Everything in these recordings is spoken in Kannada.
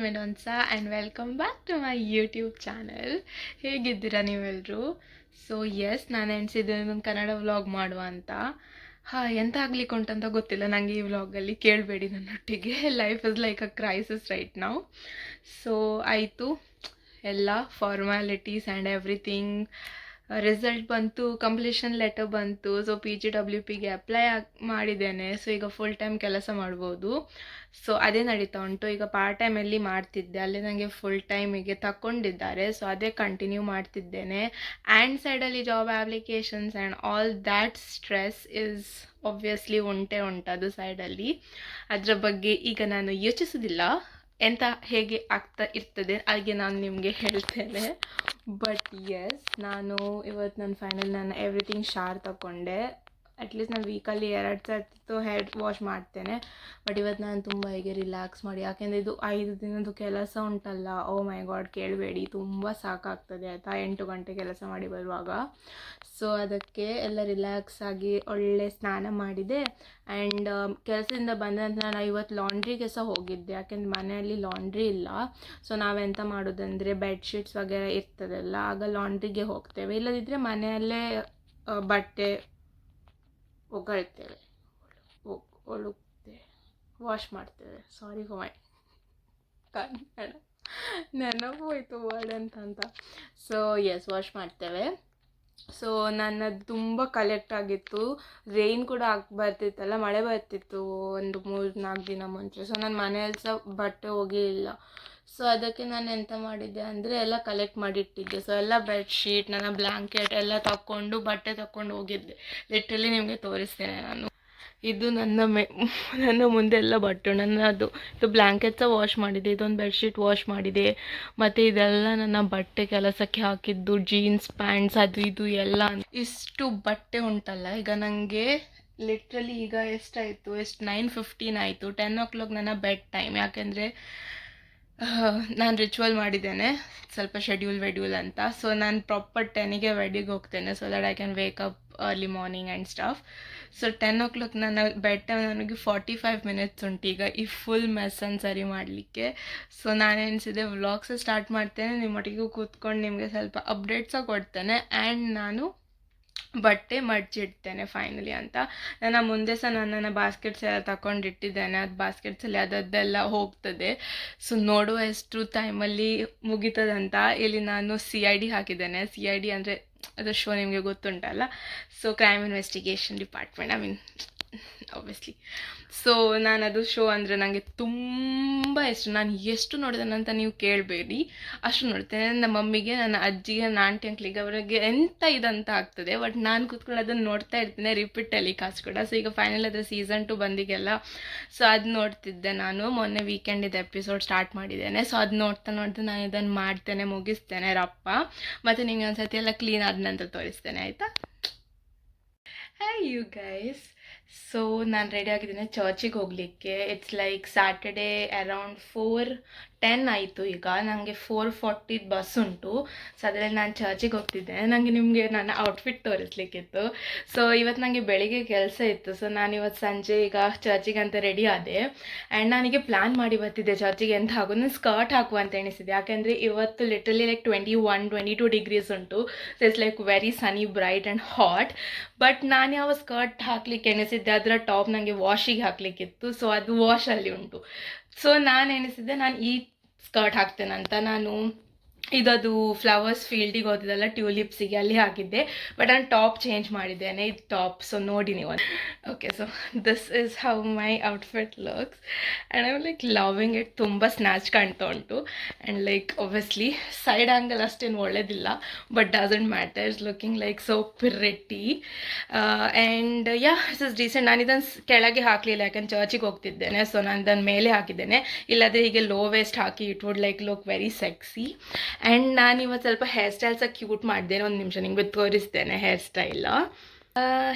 ಮೆಡೋನ್ಸಾ and welcome back to my YouTube channel. ಹೇಗಿದ್ದೀರಾ ನೀವೆಲ್ಲರೂ? ಸೊ ನಾನು ಎಣಿಸಿದ್ದೆ ಒಂದು ಕನ್ನಡ ವ್ಲಾಗ್ ಮಾಡುವ ಅಂತ. ಎಂತ ಆಗ್ಲಿಕ್ಕೆ ಉಂಟಂತ ಗೊತ್ತಿಲ್ಲ ನನಗೆ. ಈ ವ್ಲಾಗಲ್ಲಿ ಕೇಳಬೇಡಿ ನನ್ನೊಟ್ಟಿಗೆ. Life is like a crisis right now. So ಆಯಿತು, ಎಲ್ಲ ಫಾರ್ಮ್ಯಾಲಿಟೀಸ್ ಆ್ಯಂಡ್ ಎವ್ರಿಥಿಂಗ್. ರಿಸಲ್ಟ್ ಬಂತು, ಕಂಪ್ಲೀಷನ್ ಲೆಟರ್ ಬಂತು. ಸೊ PGWPಗೆ ಅಪ್ಲೈ ಮಾಡಿದ್ದೇನೆ. ಸೊ ಈಗ ಫುಲ್ ಟೈಮ್ ಕೆಲಸ ಮಾಡ್ಬೋದು. ಸೊ ಅದೇ ನಡೀತಾ ಉಂಟು. ಈಗ ಪಾರ್ಟ್ ಟೈಮಲ್ಲಿ ಮಾಡ್ತಿದ್ದೆ, ಅಲ್ಲಿ ನನಗೆ ಫುಲ್ ಟೈಮಿಗೆ ತಗೊಂಡಿದ್ದಾರೆ. ಸೊ ಅದೇ ಕಂಟಿನ್ಯೂ ಮಾಡ್ತಿದ್ದೇನೆ. ಆ್ಯಂಡ್ ಸೈಡಲ್ಲಿ job applications and all that stress is obviously ಉಂಟದು ಸೈಡಲ್ಲಿ. ಅದರ ಬಗ್ಗೆ ಈಗ ನಾನು ಯೋಚಿಸೋದಿಲ್ಲ. ಎಂತ ಹೇಗೆ ಆಗ್ತಾ ಇರ್ತದೆ ಹಾಗೆ ನಾನು ನಿಮಗೆ ಹೇಳ್ತೇನೆ. ಬಟ್ ನಾನು ಇವತ್ತು ನಾನು ಎವ್ರಿಥಿಂಗ್ ಶಾರ್ ತಗೊಂಡೆ. ಅಟ್ಲೀಸ್ಟ್ ನಾನು ವೀಕಲ್ಲಿ 2 ಸರ್ತಿತ್ತು ಹೆಡ್ ವಾಶ್ ಮಾಡ್ತೇನೆ. ಬಟ್ ಇವತ್ತು ನಾನು ತುಂಬ ಹೀಗೆ ರಿಲ್ಯಾಕ್ಸ್ ಮಾಡಿ, ಯಾಕೆಂದರೆ ಇದು 5 ದಿನದ್ದು ಕೆಲಸ ಉಂಟಲ್ಲ. ಓ ಮೈ ಗಾಡ್, ಕೇಳಬೇಡಿ, ತುಂಬ ಸಾಕಾಗ್ತದೆ ಆಯಿತಾ 8 ಗಂಟೆ ಕೆಲಸ ಮಾಡಿ ಬರುವಾಗ. ಸೊ ಅದಕ್ಕೆ ಎಲ್ಲ ರಿಲ್ಯಾಕ್ಸ್ ಆಗಿ ಒಳ್ಳೆ ಸ್ನಾನ ಮಾಡಿದೆ. ಆ್ಯಂಡ್ ಕೆಲಸದಿಂದ ಬಂದ ನಂತರ ನಾನು ಇವತ್ತು ಲಾಂಡ್ರಿಗೆ ಸಹ ಹೋಗಿದ್ದೆ, ಯಾಕೆಂದರೆ ಮನೆಯಲ್ಲಿ ಲಾಂಡ್ರಿ ಇಲ್ಲ. ಸೊ ನಾವೆಂತ ಮಾಡೋದಂದರೆ ಬೆಡ್ಶೀಟ್ಸ್ ವಗೇರೆ ಇರ್ತದಲ್ಲ, ಆಗ ಲಾಂಡ್ರಿಗೆ ಹೋಗ್ತೇವೆ. ಇಲ್ಲದಿದ್ದರೆ ಮನೆಯಲ್ಲೇ ಬಟ್ಟೆ ಒಗಳ್ತೇವೆ, ವಾಶ್ ಮಾಡ್ತೇವೆ. ಸಾರಿ ಫಾರ್ ಮೈ ಕನ್ನಡ, ನೆನಪು ಹೋಯ್ತು ವರ್ಡ್ ಅಂತ. ಸೊ ವಾಶ್ ಮಾಡ್ತೇವೆ. ಸೊ ನನ್ನದು ತುಂಬ ಕಲೆಕ್ಟ್ ಆಗಿತ್ತು. ರೈನ್ ಕೂಡ ಬರ್ತಿತ್ತಲ್ಲ, ಮಳೆ ಬರ್ತಿತ್ತು ಒಂದು 3-4 ದಿನ ಮುಂಚೆ. ಸೊ ನನ್ನ ಮನೆಯಲ್ಲಿ ಸಹ ಬಟ್ಟೆ ಹೋಗಿಲ್ಲ. ಸೊ ಅದಕ್ಕೆ ನಾನು ಎಂತ ಮಾಡಿದ್ದೆ ಅಂದರೆ ಎಲ್ಲ ಕಲೆಕ್ಟ್ ಮಾಡಿಟ್ಟಿದ್ದೆ. ಸೊ ಎಲ್ಲ ಬೆಡ್ಶೀಟ್, ನನ್ನ ಬ್ಲ್ಯಾಂಕೆಟ್ ಎಲ್ಲ ತಗೊಂಡು ಬಟ್ಟೆ ತಗೊಂಡು ಹೋಗಿದ್ದೆ. ಲಿಟ್ರಲಿ ನಿಮಗೆ ತೋರಿಸ್ತೇನೆ ನಾನು. ಇದು ನನ್ನ ಮುಂದೆ ಎಲ್ಲ ಬಟ್ಟೆ. ಇದು ಬ್ಲ್ಯಾಂಕೆಟ್ ಸಹ ವಾಶ್ ಮಾಡಿದೆ, ಇದೊಂದು ಬೆಡ್ಶೀಟ್ ವಾಶ್ ಮಾಡಿದೆ, ಮತ್ತು ಇದೆಲ್ಲ ನನ್ನ ಬಟ್ಟೆ ಕೆಲಸಕ್ಕೆ ಹಾಕಿದ್ದು, ಜೀನ್ಸ್ ಪ್ಯಾಂಟ್ಸ್ ಅದು ಇದು ಎಲ್ಲ. ಇಷ್ಟು ಬಟ್ಟೆ ಉಂಟಲ್ಲ. ಈಗ ನನಗೆ ಲಿಟ್ರಲಿ ಈಗ ಎಷ್ಟಾಯಿತು, 9:15 ಆಯಿತು. 10 o'clock ನನ್ನ ಬೆಡ್ ಟೈಮ್. ಯಾಕೆಂದರೆ ನಾನು ರಿಚುವಲ್ ಮಾಡಿದ್ದೇನೆ ಸ್ವಲ್ಪ ವೆಡ್ಯೂಲ್ ಅಂತ. ಸೊ ನಾನು ಪ್ರಾಪರ್ 10ಗೆ ವೆಡ್ಡಿಗೆ ಹೋಗ್ತೇನೆ, so that I can wake up early morning and stuff. So 10 o'clock ನನ್ನ ಬೆಡ್ ಟೈಮ್. ನನಗೆ 45 minutes ಉಂಟು ಈಗ ಈ ಫುಲ್ ಮೆಸ್ಸನ್ನು ಸರಿ ಮಾಡಲಿಕ್ಕೆ. ಸೊ ನಾನು ಎನಿಸಿದೆ ವ್ಲಾಗ್ಸ್ ಸ್ಟಾರ್ಟ್ ಮಾಡ್ತೇನೆ, ನಿಮ್ಮೊಟ್ಟಿಗೂ ಕೂತ್ಕೊಂಡು ನಿಮಗೆ ಸ್ವಲ್ಪ ಅಪ್ಡೇಟ್ಸ ಕೊಡ್ತೇನೆ. ಆ್ಯಂಡ್ ನಾನು ಬಟ್ಟೆ ಮಡ್ಚಿಡ್ತೇನೆ ಫೈನಲಿ ಅಂತ. ನನ್ನ ಮುಂದೆ ಸಹ ನನ್ನ ಬಾಸ್ಕೆಟ್ಸ್ ಎಲ್ಲ ತಗೊಂಡಿಟ್ಟಿದ್ದೇನೆ. ಅದು ಬಾಸ್ಕೆಟ್ಸಲ್ಲಿ ಅದೆಲ್ಲ ಹೋಗ್ತದೆ. ಸೊ ನೋಡುವ ಎಷ್ಟು ಟೈಮಲ್ಲಿ ಮುಗೀತದಂತ. ಇಲ್ಲಿ ನಾನು CID ಹಾಕಿದ್ದೇನೆ. CID ಅಂದರೆ ಅದು ಶೋ ನಿಮಗೆ ಗೊತ್ತುಂಟಲ್ಲ. So crime investigation department, obviously. So ಅದು ಶೋ ಅಂದರೆ ನನಗೆ ತುಂಬ ಇಷ್ಟ. ನಾನು ಎಷ್ಟು ನೋಡಿದೆನಂತ ನೀವು ಕೇಳಬೇಡಿ, ಅಷ್ಟು ನೋಡ್ತೇನೆ. ನನ್ನ ಮಮ್ಮಿಗೆ, ನನ್ನ ಅಜ್ಜಿಗೆ, ನನ್ನ ಆಂಟಿ ಅಂಕ್ಲಿಗೆ, ಅವರಿಗೆ ಎಂತ ಇದಂತ ಆಗ್ತದೆ. ಬಟ್ ನಾನು ಕೂತ್ಕೊಂಡು ಅದನ್ನು ನೋಡ್ತಾ ಇರ್ತೇನೆ ರಿಪೀಟ್ ಟೆಲಿಕಾಸ್ಟ್ ಕೂಡ. ಸೊ ಈಗ ಫೈನಲ್ ಅದರ ಸೀಸನ್ 2 ಬಂದಿಗೆಲ್ಲ. ಸೊ ಅದು ನೋಡ್ತಿದ್ದೆ ನಾನು. ಮೊನ್ನೆ ವೀಕೆಂಡಿದ್ದು ಎಪಿಸೋಡ್ ಸ್ಟಾರ್ಟ್ ಮಾಡಿದ್ದೇನೆ. ಸೊ ಅದು ನೋಡ್ತಾ ನಾನು ಇದನ್ನು ಮಾಡ್ತೇನೆ, ಮುಗಿಸ್ತೇನೆ ರಪ್ಪ. ಮತ್ತು ನಿಮಗೆ ಒಂದು ಸತಿ ಎಲ್ಲ ಕ್ಲೀನ್ ಆದ ನಂತರ ತೋರಿಸ್ತೇನೆ, ಆಯಿತಾ? Hi you guys. ಸೊ ನಾನು ರೆಡಿ ಆಗಿದ್ದೀನಿ ಚರ್ಚಿಗೆ ಹೋಗಲಿಕ್ಕೆ. ಇಟ್ಸ್ ಲೈಕ್ ಸ್ಯಾಟರ್ಡೇ ಅರೌಂಡ್ 4:10 ಆಯಿತು. ಈಗ ನನಗೆ 4:40 ಬಸ್ ಉಂಟು. ಸೊ ಅದರಲ್ಲಿ ನಾನು ಚರ್ಚಿಗೆ ಹೋಗ್ತಿದ್ದೇನೆ. ನನಗೆ ನಿಮಗೆ ನನ್ನ ಔಟ್ಫಿಟ್ ತೋರಿಸ್ಲಿಕ್ಕಿತ್ತು. ಸೊ ಇವತ್ತು ನನಗೆ ಬೆಳಿಗ್ಗೆ ಕೆಲಸ ಇತ್ತು. ಸೊ ನಾನು ಇವತ್ತು ಸಂಜೆ ಈಗ ಚರ್ಚಿಗೆ ಅಂತ ರೆಡಿ ಆದೆ. ಆ್ಯಂಡ್ ನನಗೆ ಪ್ಲ್ಯಾನ್ ಮಾಡಿ ಬರ್ತಿದ್ದೆ ಚರ್ಚಿಗೆ ಎಂತ ಆಗೋದು, ನಾನು ಸ್ಕರ್ಟ್ ಹಾಕುವ ಅಂತ ಎಣಿಸಿದೆ. ಯಾಕೆಂದರೆ ಇವತ್ತು ಲಿಟ್ರಲಿ ಲೈಕ್ 21-22 ಡಿಗ್ರೀಸ್ ಉಂಟು. So it's like very Sunny, bright and hot. But ನಾನು ಯಾವ ಸ್ಕರ್ಟ್ ಹಾಕ್ಲಿಕ್ಕೆ ಎಣಿಸಿದ್ದೆ, ಅದರ ಟಾಪ್ ನನಗೆ ವಾಶಿಗೆ ಹಾಕಲಿಕ್ಕಿತ್ತು. ಸೊ ಅದು ವಾಶಲ್ಲಿ ಉಂಟು. ಸೊ ನಾನು ಎಣಿಸಿದ್ದೆ ನಾನು ಈ ಸ್ಕರ್ಟ್ ಹಾಕ್ತೇನಂತ. ನಾನು ಇದದು ಫ್ಲವರ್ಸ್ ಫೀಲ್ಡಿಗೆ ಹೋದಿದ್ದಲ್ಲ, ಟ್ಯೂಲಿಪ್ಸಿಗೆ, ಅಲ್ಲಿ ಹಾಕಿದ್ದೆ. ಬಟ್ ನಾನು ಟಾಪ್ ಚೇಂಜ್ ಮಾಡಿದ್ದೇನೆ, ಇದು ಟಾಪ್. ಸೊ ನೋಡಿ ನೀವು. Okay, so this is how my outfit looks and I am like loving it. ತುಂಬ ಸ್ನ್ಯಾಚ್ ಕಾಣ್ತಾ ಉಂಟು. And like obviously side angle ಅಷ್ಟೇನು ಒಳ್ಳೇದಿಲ್ಲ, but doesn't matter. It's looking like so pretty. And it's is decent. ನಾನು ಇದನ್ನು ಕೆಳಗೆ ಹಾಕಲಿಲ್ಲ, ಯಾಕಂದ್ರೆ ಚರ್ಚಿಗೆ ಹೋಗ್ತಿದ್ದೇನೆ. ಸೊ ನಾನು ಇದನ್ನು ಮೇಲೆ ಹಾಕಿದ್ದೇನೆ. ಇಲ್ಲದೆ ಹೀಗೆ low waste hockey it would like look very sexy. And ನಾನು ಇವತ್ತು ಸ್ವಲ್ಪ ಹೇರ್ ಸ್ಟೈಲ್ಸ ಕ್ಯೂಟ್ ಮಾಡಿದ್ದೇನೆ. ಒಂದು ನಿಮಿಷ ನಿಮಗೆ ತೋರಿಸ್ತೇನೆ ಹೇರ್ ಸ್ಟೈಲ.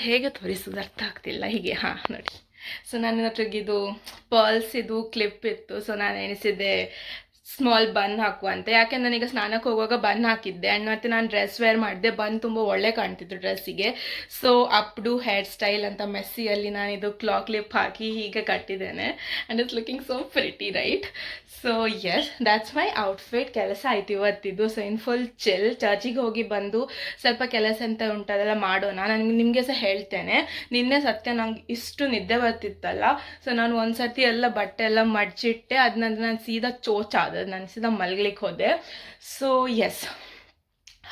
ಹೇಗೆ ತೋರಿಸೋದು ಅರ್ಥ ಆಗ್ತಿಲ್ಲ. ಹೀಗೆ ನೋಡಿ. ಸೊ ನನ್ನ ಹತ್ರಕ್ಕೆ ಇದು ಪರ್ಲ್ಸ್ ಇದು ಕ್ಲಿಪ್ ಇತ್ತು. ಸೊ ನಾನು ಎಣಿಸಿದ್ದೆ ಸ್ಮಾಲ್ ಬನ್ ಹಾಕುವಂತೆ. ಯಾಕೆ ನಾನೀಗ ಸ್ನಾನಕ್ಕೆ ಹೋಗುವಾಗ ಬನ್ ಹಾಕಿದ್ದೆ ಆ್ಯಂಡ್ ಮತ್ತು ನಾನು ಡ್ರೆಸ್ ವೇರ್ ಮಾಡಿದೆ. ಬನ್ ತುಂಬ ಒಳ್ಳೆ ಕಾಣ್ತಿತ್ತು ಡ್ರೆಸ್ಸಿಗೆ. ಸೊ ಅಪ್ಡು ಹೇರ್ ಸ್ಟೈಲ್ ಅಂತ ಮೆಸ್ಸಿಯಲ್ಲಿ ನಾನಿದು ಕ್ಲಾಕ್ ಕ್ಲಿಪ್ ಹಾಕಿ ಹೀಗೆ ಕಟ್ಟಿದ್ದೇನೆ and it's looking so pretty right. So yes that's my outfit. ಕೆಲಸ ಆಯ್ತು ಇವತ್ತಿದ್ದು. So in full chill. ಚರ್ಚಿಗೆ ಹೋಗಿ ಬಂದು ಸ್ವಲ್ಪ ಕೆಲಸ ಅಂತ ಉಂಟದೆಲ್ಲ ಮಾಡೋಣ. ನಾನು ನಿಮಗೆ ಸಹ ಹೇಳ್ತೇನೆ, ನಿನ್ನೆ ಸತ್ಯ ನಂಗೆ ಇಷ್ಟು ನಿದ್ದೆ ಬರ್ತಿತ್ತಲ್ಲ, ಸೊ ನಾನು ಒಂದು ಸರ್ತಿ ಎಲ್ಲ ಬಟ್ಟೆ ಎಲ್ಲ ಮಡ್ಚಿಟ್ಟೆ. ಅದ ನಂತರ ನಾನು ಸೀದಾ ಚೋಚಾದ, ನಾನು ಸೀದಾ ಮಲ್ಗ್ಲಿಕ್ಕೆ ಹೋದೆ. ಸೊ ಎಸ್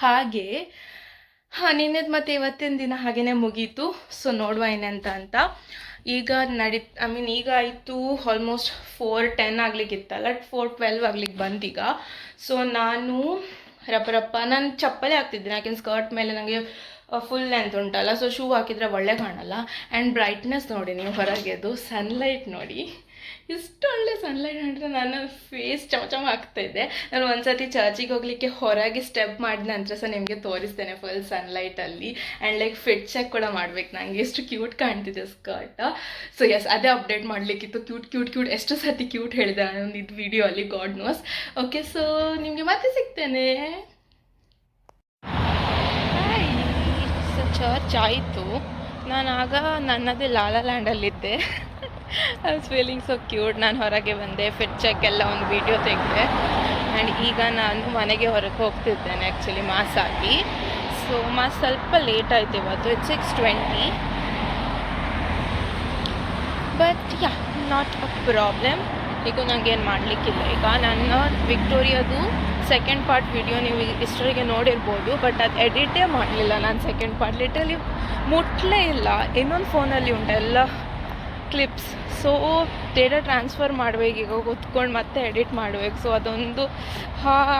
ಹಾಗೆ ನಿನ್ನೆದು ಮತ್ತು ಇವತ್ತಿನ ದಿನ ಹಾಗೇ ಮುಗೀತು. ಸೊ ನೋಡುವ ಏನಂತ ಅಂತ. ಈಗ ಈಗ ಆಯಿತು ಆಲ್ಮೋಸ್ಟ್ 4:10 ಆಗ್ಲಿಕ್ಕಿತ್ತಲ್ಲ, 4:12 ಆಗ್ಲಿಕ್ಕೆ ಬಂದೀಗ. ಸೊ ನಾನು ನಾನು ಚಪ್ಪಲಿ ಹಾಕ್ತಿದ್ದೀನಿ, ಯಾಕೆಂದ್ರೆ ಸ್ಕರ್ಟ್ ಮೇಲೆ ನನಗೆ ಫುಲ್ ಲೆಂತ್ ಉಂಟಲ್ಲ, ಸೊ ಶೂ ಹಾಕಿದರೆ ಒಳ್ಳೆ ಕಾಣಲ್ಲ. ಆ್ಯಂಡ್ ಬ್ರೈಟ್ನೆಸ್ ನೋಡಿ ನೀವು ಹೊರಗೆದು, ಸನ್ಲೈಟ್ ನೋಡಿ ಇಷ್ಟು ಒಳ್ಳೆ ಸನ್ಲೈಟ್ ಅಂದರೆ ನನ್ನ ಫೇಸ್ ಚಮಚಮ ಆಗ್ತಾಯಿದೆ. ನಾನು ಒಂದು ಸರ್ತಿ ಚರ್ಚಿಗೆ ಹೋಗಲಿಕ್ಕೆ ಹೊರಗೆ ಸ್ಟೆಪ್ ಮಾಡಿದ ನಂತರ ಸಹ ನಿಮಗೆ ತೋರಿಸ್ತೇನೆ ಫುಲ್ ಸನ್ಲೈಟಲ್ಲಿ. ಆ್ಯಂಡ್ ಲೈಕ್ ಫಿಟ್ ಚೆಕ್ ಕೂಡ ಮಾಡ್ಬೇಕು ನನಗೆ, ಎಷ್ಟು ಕ್ಯೂಟ್ ಕಾಣ್ತಿದೆ ಸ್ಕರ್ಟ್. ಸೊ ಎಸ್ ಅದೇ ಅಪ್ಡೇಟ್ ಮಾಡಲಿಕ್ಕಿತ್ತು. ಕ್ಯೂಟ್ ಎಷ್ಟು ಸರ್ತಿ ಕ್ಯೂಟ್ ಹೇಳಿದೆ ನಾನೊಂದು ಇದು ವಿಡಿಯೋ ಅಲ್ಲಿ, ಗಾಡ್ ನೋಸ್. ಓಕೆ, ಸೊ ನಿಮಗೆ ಮತ್ತೆ ಸಿಗ್ತೇನೆ. ಸೊ ಚರ್ಚ್ ಆಯಿತು. ನಾನು ಆಗ ನನ್ನದೇ ಲಾಲಾ ಲ್ಯಾಂಡಲ್ಲಿದ್ದೆ. I was feeling so cute. ನಾನು ಹೊರಗೆ ಬಂದೆ, ಫಿಟ್ ಚೆಕ್ ಎಲ್ಲ ಒಂದು ವೀಡಿಯೋ ತೆಗೆದೆ. ಆ್ಯಂಡ್ ಈಗ ನಾನು ಮನೆಗೆ ಹೊರಗೆ ಹೋಗ್ತಿದ್ದೇನೆ ಆ್ಯಕ್ಚುಲಿ ಮಾಸ್ ಆಗಿ. ಸೊ ಮಾಸ್ ಸ್ವಲ್ಪ ಲೇಟ್ ಆಯಿತು ಇವತ್ತು, it's 6:20. But yeah not a problem. ಈಗ ನನಗೇನು ಮಾಡಲಿಕ್ಕಿಲ್ಲ. ಈಗ ನನ್ನ ವಿಕ್ಟೋರಿಯಾದು ಸೆಕೆಂಡ್ ಪಾರ್ಟ್ ವಿಡಿಯೋ ನೀವು ಇಷ್ಟರಿಗೆ ನೋಡಿರ್ಬೋದು, ಬಟ್ ಅದು ಎಡಿಟೇ ಮಾಡಲಿಲ್ಲ ನಾನು. ಸೆಕೆಂಡ್ ಪಾರ್ಟ್ ಲಿಟ್ರಲಿ ಮುಟ್ಲೇ ಇಲ್ಲ. ಇನ್ನೊಂದು ಫೋನಲ್ಲಿ ಉಂಟು ಎಲ್ಲ ಕ್ಲಿಪ್ಸ್. ಸೊ ಡೇಟಾ ಟ್ರಾನ್ಸ್ಫರ್ ಮಾಡಬೇಕು, ಈಗ ಕೂತ್ಕೊಂಡು ಮತ್ತೆ ಎಡಿಟ್ ಮಾಡಬೇಕು. ಸೊ ಅದೊಂದು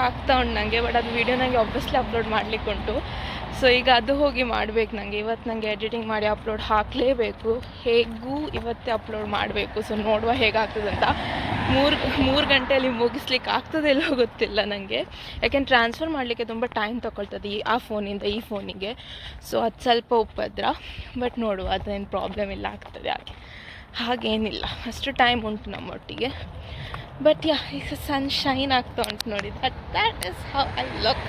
ಆಗ್ತಾ ಉಂಟು ನನಗೆ. ಬಟ್ ಅದು ವೀಡಿಯೋ ನನಗೆ ಆಬ್ವಿಯಸ್ಲಿ ಅಪ್ಲೋಡ್ ಮಾಡಲಿಕ್ಕೆ ಉಂಟು. ಸೊ ಈಗ ಅದು ಹೋಗಿ ಮಾಡಬೇಕು ನನಗೆ. ಇವತ್ತು ನನಗೆ ಎಡಿಟಿಂಗ್ ಮಾಡಿ ಅಪ್ಲೋಡ್ ಹಾಕಲೇಬೇಕು, ಹೇಗೂ ಇವತ್ತೇ ಅಪ್ಲೋಡ್ ಮಾಡಬೇಕು. ಸೊ ನೋಡುವ ಹೇಗಾಗ್ತದೆ ಅಂತ. ಮೂರು ಗಂಟೆಯಲ್ಲಿ ಮುಗಿಸ್ಲಿಕ್ಕೆ ಆಗ್ತದೆ ಇಲ್ಲ ಗೊತ್ತಿಲ್ಲ ನನಗೆ, ಯಾಕೆಂದ್ರೆ ಟ್ರಾನ್ಸ್ಫರ್ ಮಾಡಲಿಕ್ಕೆ ತುಂಬ ಟೈಮ್ ತೊಗೊಳ್ತದೆ ಆ ಫೋನಿಂದ ಈ ಫೋನಿಗೆ. ಸೊ ಅದು ಸ್ವಲ್ಪ ಉಪದ್ರ, ಬಟ್ ನೋಡುವ, ಅದೇನು ಪ್ರಾಬ್ಲಮ್ ಇಲ್ಲ, ಆಗ್ತದೆ ಹಾಗೇನಿಲ್ಲ, ಅಷ್ಟು ಟೈಮ್ ಉಂಟು ನಮ್ಮೊಟ್ಟಿಗೆ. ಬಟ್ ಯಾ ಈಗ ಸನ್ಶೈನ್ ಆಗ್ತಾ ಉಂಟು ನೋಡಿ. That is how I look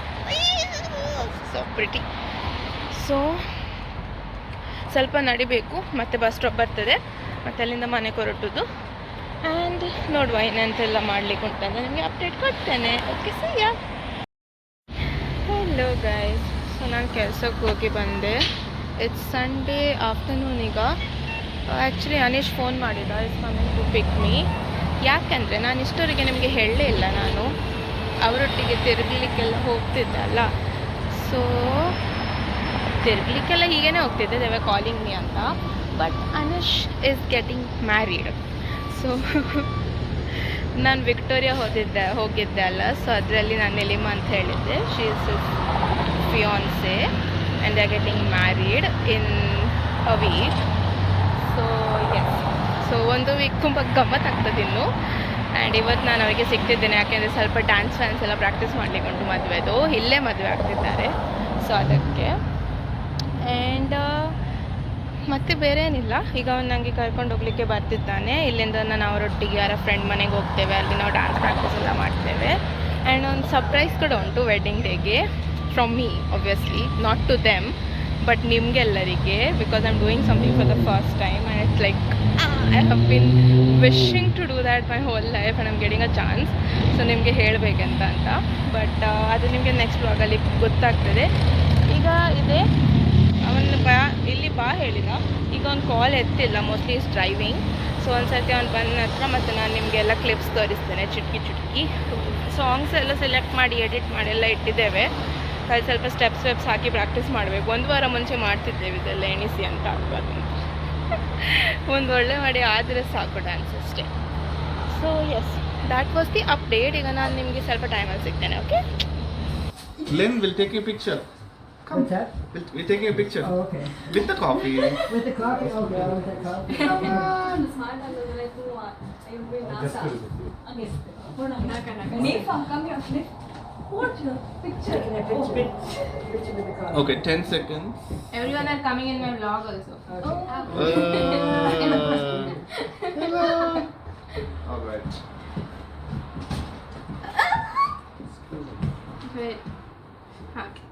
so pretty. So ಸ್ವಲ್ಪ ನಡಿಬೇಕು, ಮತ್ತೆ ಬಸ್ ಸ್ಟಾಪ್ ಬರ್ತದೆ, ಮತ್ತು ಅಲ್ಲಿಂದ ಮನೆಗೆ ಹೊರಟುದು. ಆ್ಯಂಡ್ ನೋಡುವ ಏನಂತೆಲ್ಲ ಮಾಡಲಿಕ್ಕೆ ಉಂಟಂದರೆ ನಿಮಗೆ ಅಪ್ಡೇಟ್ ಕೊಡ್ತೇನೆ. ಓಕೆ ಸರಿಯಾ? Hello guys. ಸೊ ನಾನು ಕೆಲಸಕ್ಕೆ ಹೋಗಿ ಬಂದೆ. It's Sunday afternoon. ಈಗ ಆ್ಯಕ್ಚುಲಿ ಅನೀಶ್ ಫೋನ್ ಮಾಡಿದ, it's coming to pick me. ಯಾಕೆಂದರೆ ನಾನು ಇಷ್ಟವರೆಗೆ ನಿಮಗೆ ಹೇಳಲೇ ಇಲ್ಲ, ನಾನು ಅವರೊಟ್ಟಿಗೆ ತಿರುಗಲಿಕ್ಕೆಲ್ಲ ಹೋಗ್ತಿದ್ದೆ ಅಲ್ಲ. ಸೊ ತಿರುಗಲಿಕ್ಕೆಲ್ಲ ಹೀಗೇ ಹೋಗ್ತಿದ್ದೆ, ದೇ ವರ್ ಕಾಲಿಂಗ್ ಮೀ ಅಂತ. But Anish is getting married. So ನಾನು ವಿಕ್ಟೋರಿಯಾ ಹೋಗಿದ್ದೆ ಅಲ್ಲ, ಸೊ ಅದರಲ್ಲಿ ನಾನು ನಿಲಿಮಾ ಅಂತ ಹೇಳಿದ್ದೆ. She is fiance and they are getting married in a week. So yes, so ಒಂದು ವೀಕ್ ತುಂಬ ಗಮ್ಮತ್ತಾಗ್ತದೆ ಇನ್ನು. ಆ್ಯಂಡ್ ಇವತ್ತು ನಾನು ಅವರಿಗೆ ಸಿಗ್ತಿದ್ದೇನೆ, ಯಾಕೆಂದರೆ ಸ್ವಲ್ಪ ಡ್ಯಾನ್ಸ್ ಫ್ಯಾನ್ಸ್ ಎಲ್ಲ ಪ್ರಾಕ್ಟೀಸ್ ಮಾಡಲಿಕ್ಕೆ ಉಂಟು ಮದುವೆದು. ಇಲ್ಲೇ ಮದುವೆ ಆಗ್ತಿದ್ದಾರೆ, ಸೊ ಅದಕ್ಕೆ. ಆ್ಯಂಡ್ ಮತ್ತು ಬೇರೆ ಏನಿಲ್ಲ. ಈಗ ಅವನು ನನಗೆ ಕರ್ಕೊಂಡು ಹೋಗಲಿಕ್ಕೆ ಬರ್ತಿದ್ದಾನೆ. ಇಲ್ಲಿಂದ ನಾನು ಅವರೊಟ್ಟಿಗೆ ಯಾರ ಫ್ರೆಂಡ್ ಮನೆಗೆ ಹೋಗ್ತೇವೆ, ಅಲ್ಲಿ ನಾವು ಡ್ಯಾನ್ಸ್ ಪ್ರಾಕ್ಟೀಸ್ ಎಲ್ಲ ಮಾಡ್ತೇವೆ. ಆ್ಯಂಡ್ ಒಂದು ಸರ್ಪ್ರೈಸ್ ಕೂಡ ಉಂಟು ವೆಡ್ಡಿಂಗ್ ಡೇಗೆ, from me obviously, not to them but ನಿಮಗೆಲ್ಲರಿಗೆ, because I am doing something for the first time. And it's like I have been wishing to do that my whole life and I'm getting a chance. So ನಿಮಗೆ ಹೇಳಬೇಕಂತ ಅಂತ. ಬಟ್ ಅದು ನಿಮಗೆ ನೆಕ್ಸ್ಟ್ ವ್ಲಾಗಲ್ಲಿ ಗೊತ್ತಾಗ್ತದೆ. ಈಗ ಇದೆ ಅವನು ಇಲ್ಲಿ ಬಾ ಹೇಳಿದ. ಈಗ ಅವ್ನು ಕಾಲ್ ಎತ್ತಿಲ್ಲ, ಮೋಸ್ಟ್ಲಿ ಈಸ್ ಡ್ರೈವಿಂಗ್. ಸೊ ಒಂದು ಸರ್ತಿ ಅವ್ನು ಬಂದ ನಂತರ ಮತ್ತು ನಾನು ನಿಮಗೆಲ್ಲ ಕ್ಲಿಪ್ಸ್ ತೋರಿಸ್ತೇನೆ, ಚುಟ್ಕಿ ಸಾಂಗ್ಸ್ ಎಲ್ಲ ಸೆಲೆಕ್ಟ್ ಮಾಡಿ ಎಡಿಟ್ ಮಾಡಿ ಎಲ್ಲ ಇಟ್ಟಿದ್ದೇವೆ. ಅಲ್ಲಿ ಸ್ವಲ್ಪ ಸ್ಟೆಪ್ಸ್ ಹಾಕಿ ಪ್ರಾಕ್ಟೀಸ್ ಮಾಡಬೇಕು. 1 ವಾರ ಮುಂಚೆ ಮಾಡ್ತಿದ್ದೇವೆ ಇದೆಲ್ಲ ಎಣಿಸಿ ಅಂತ ಆಗ್ಬಾರ್ದು ಅಂತ. ಒಂದು ಒಳ್ಳೆ ಮಾಡಿ ಆದರೆ ಸಾಕು ಡ್ಯಾನ್ಸ್ ಅಷ್ಟೇ. So yes, that was the update. ಈಗ ನಾನು ನಿಮಗೆ ಸ್ವಲ್ಪ ಟೈಮಲ್ಲಿ ಸಿಗ್ತೇನೆ. Okay, Glenn will take a picture. Come. What's that? We'll take a picture. Oh, okay. With the coffee. With the coffee? Okay, I'll take coffee. Taking a picture. Picture with the coffee. Okay, 10 seconds. everyone are coming in my vlog also. Hello. All right. ಹಾಕಿ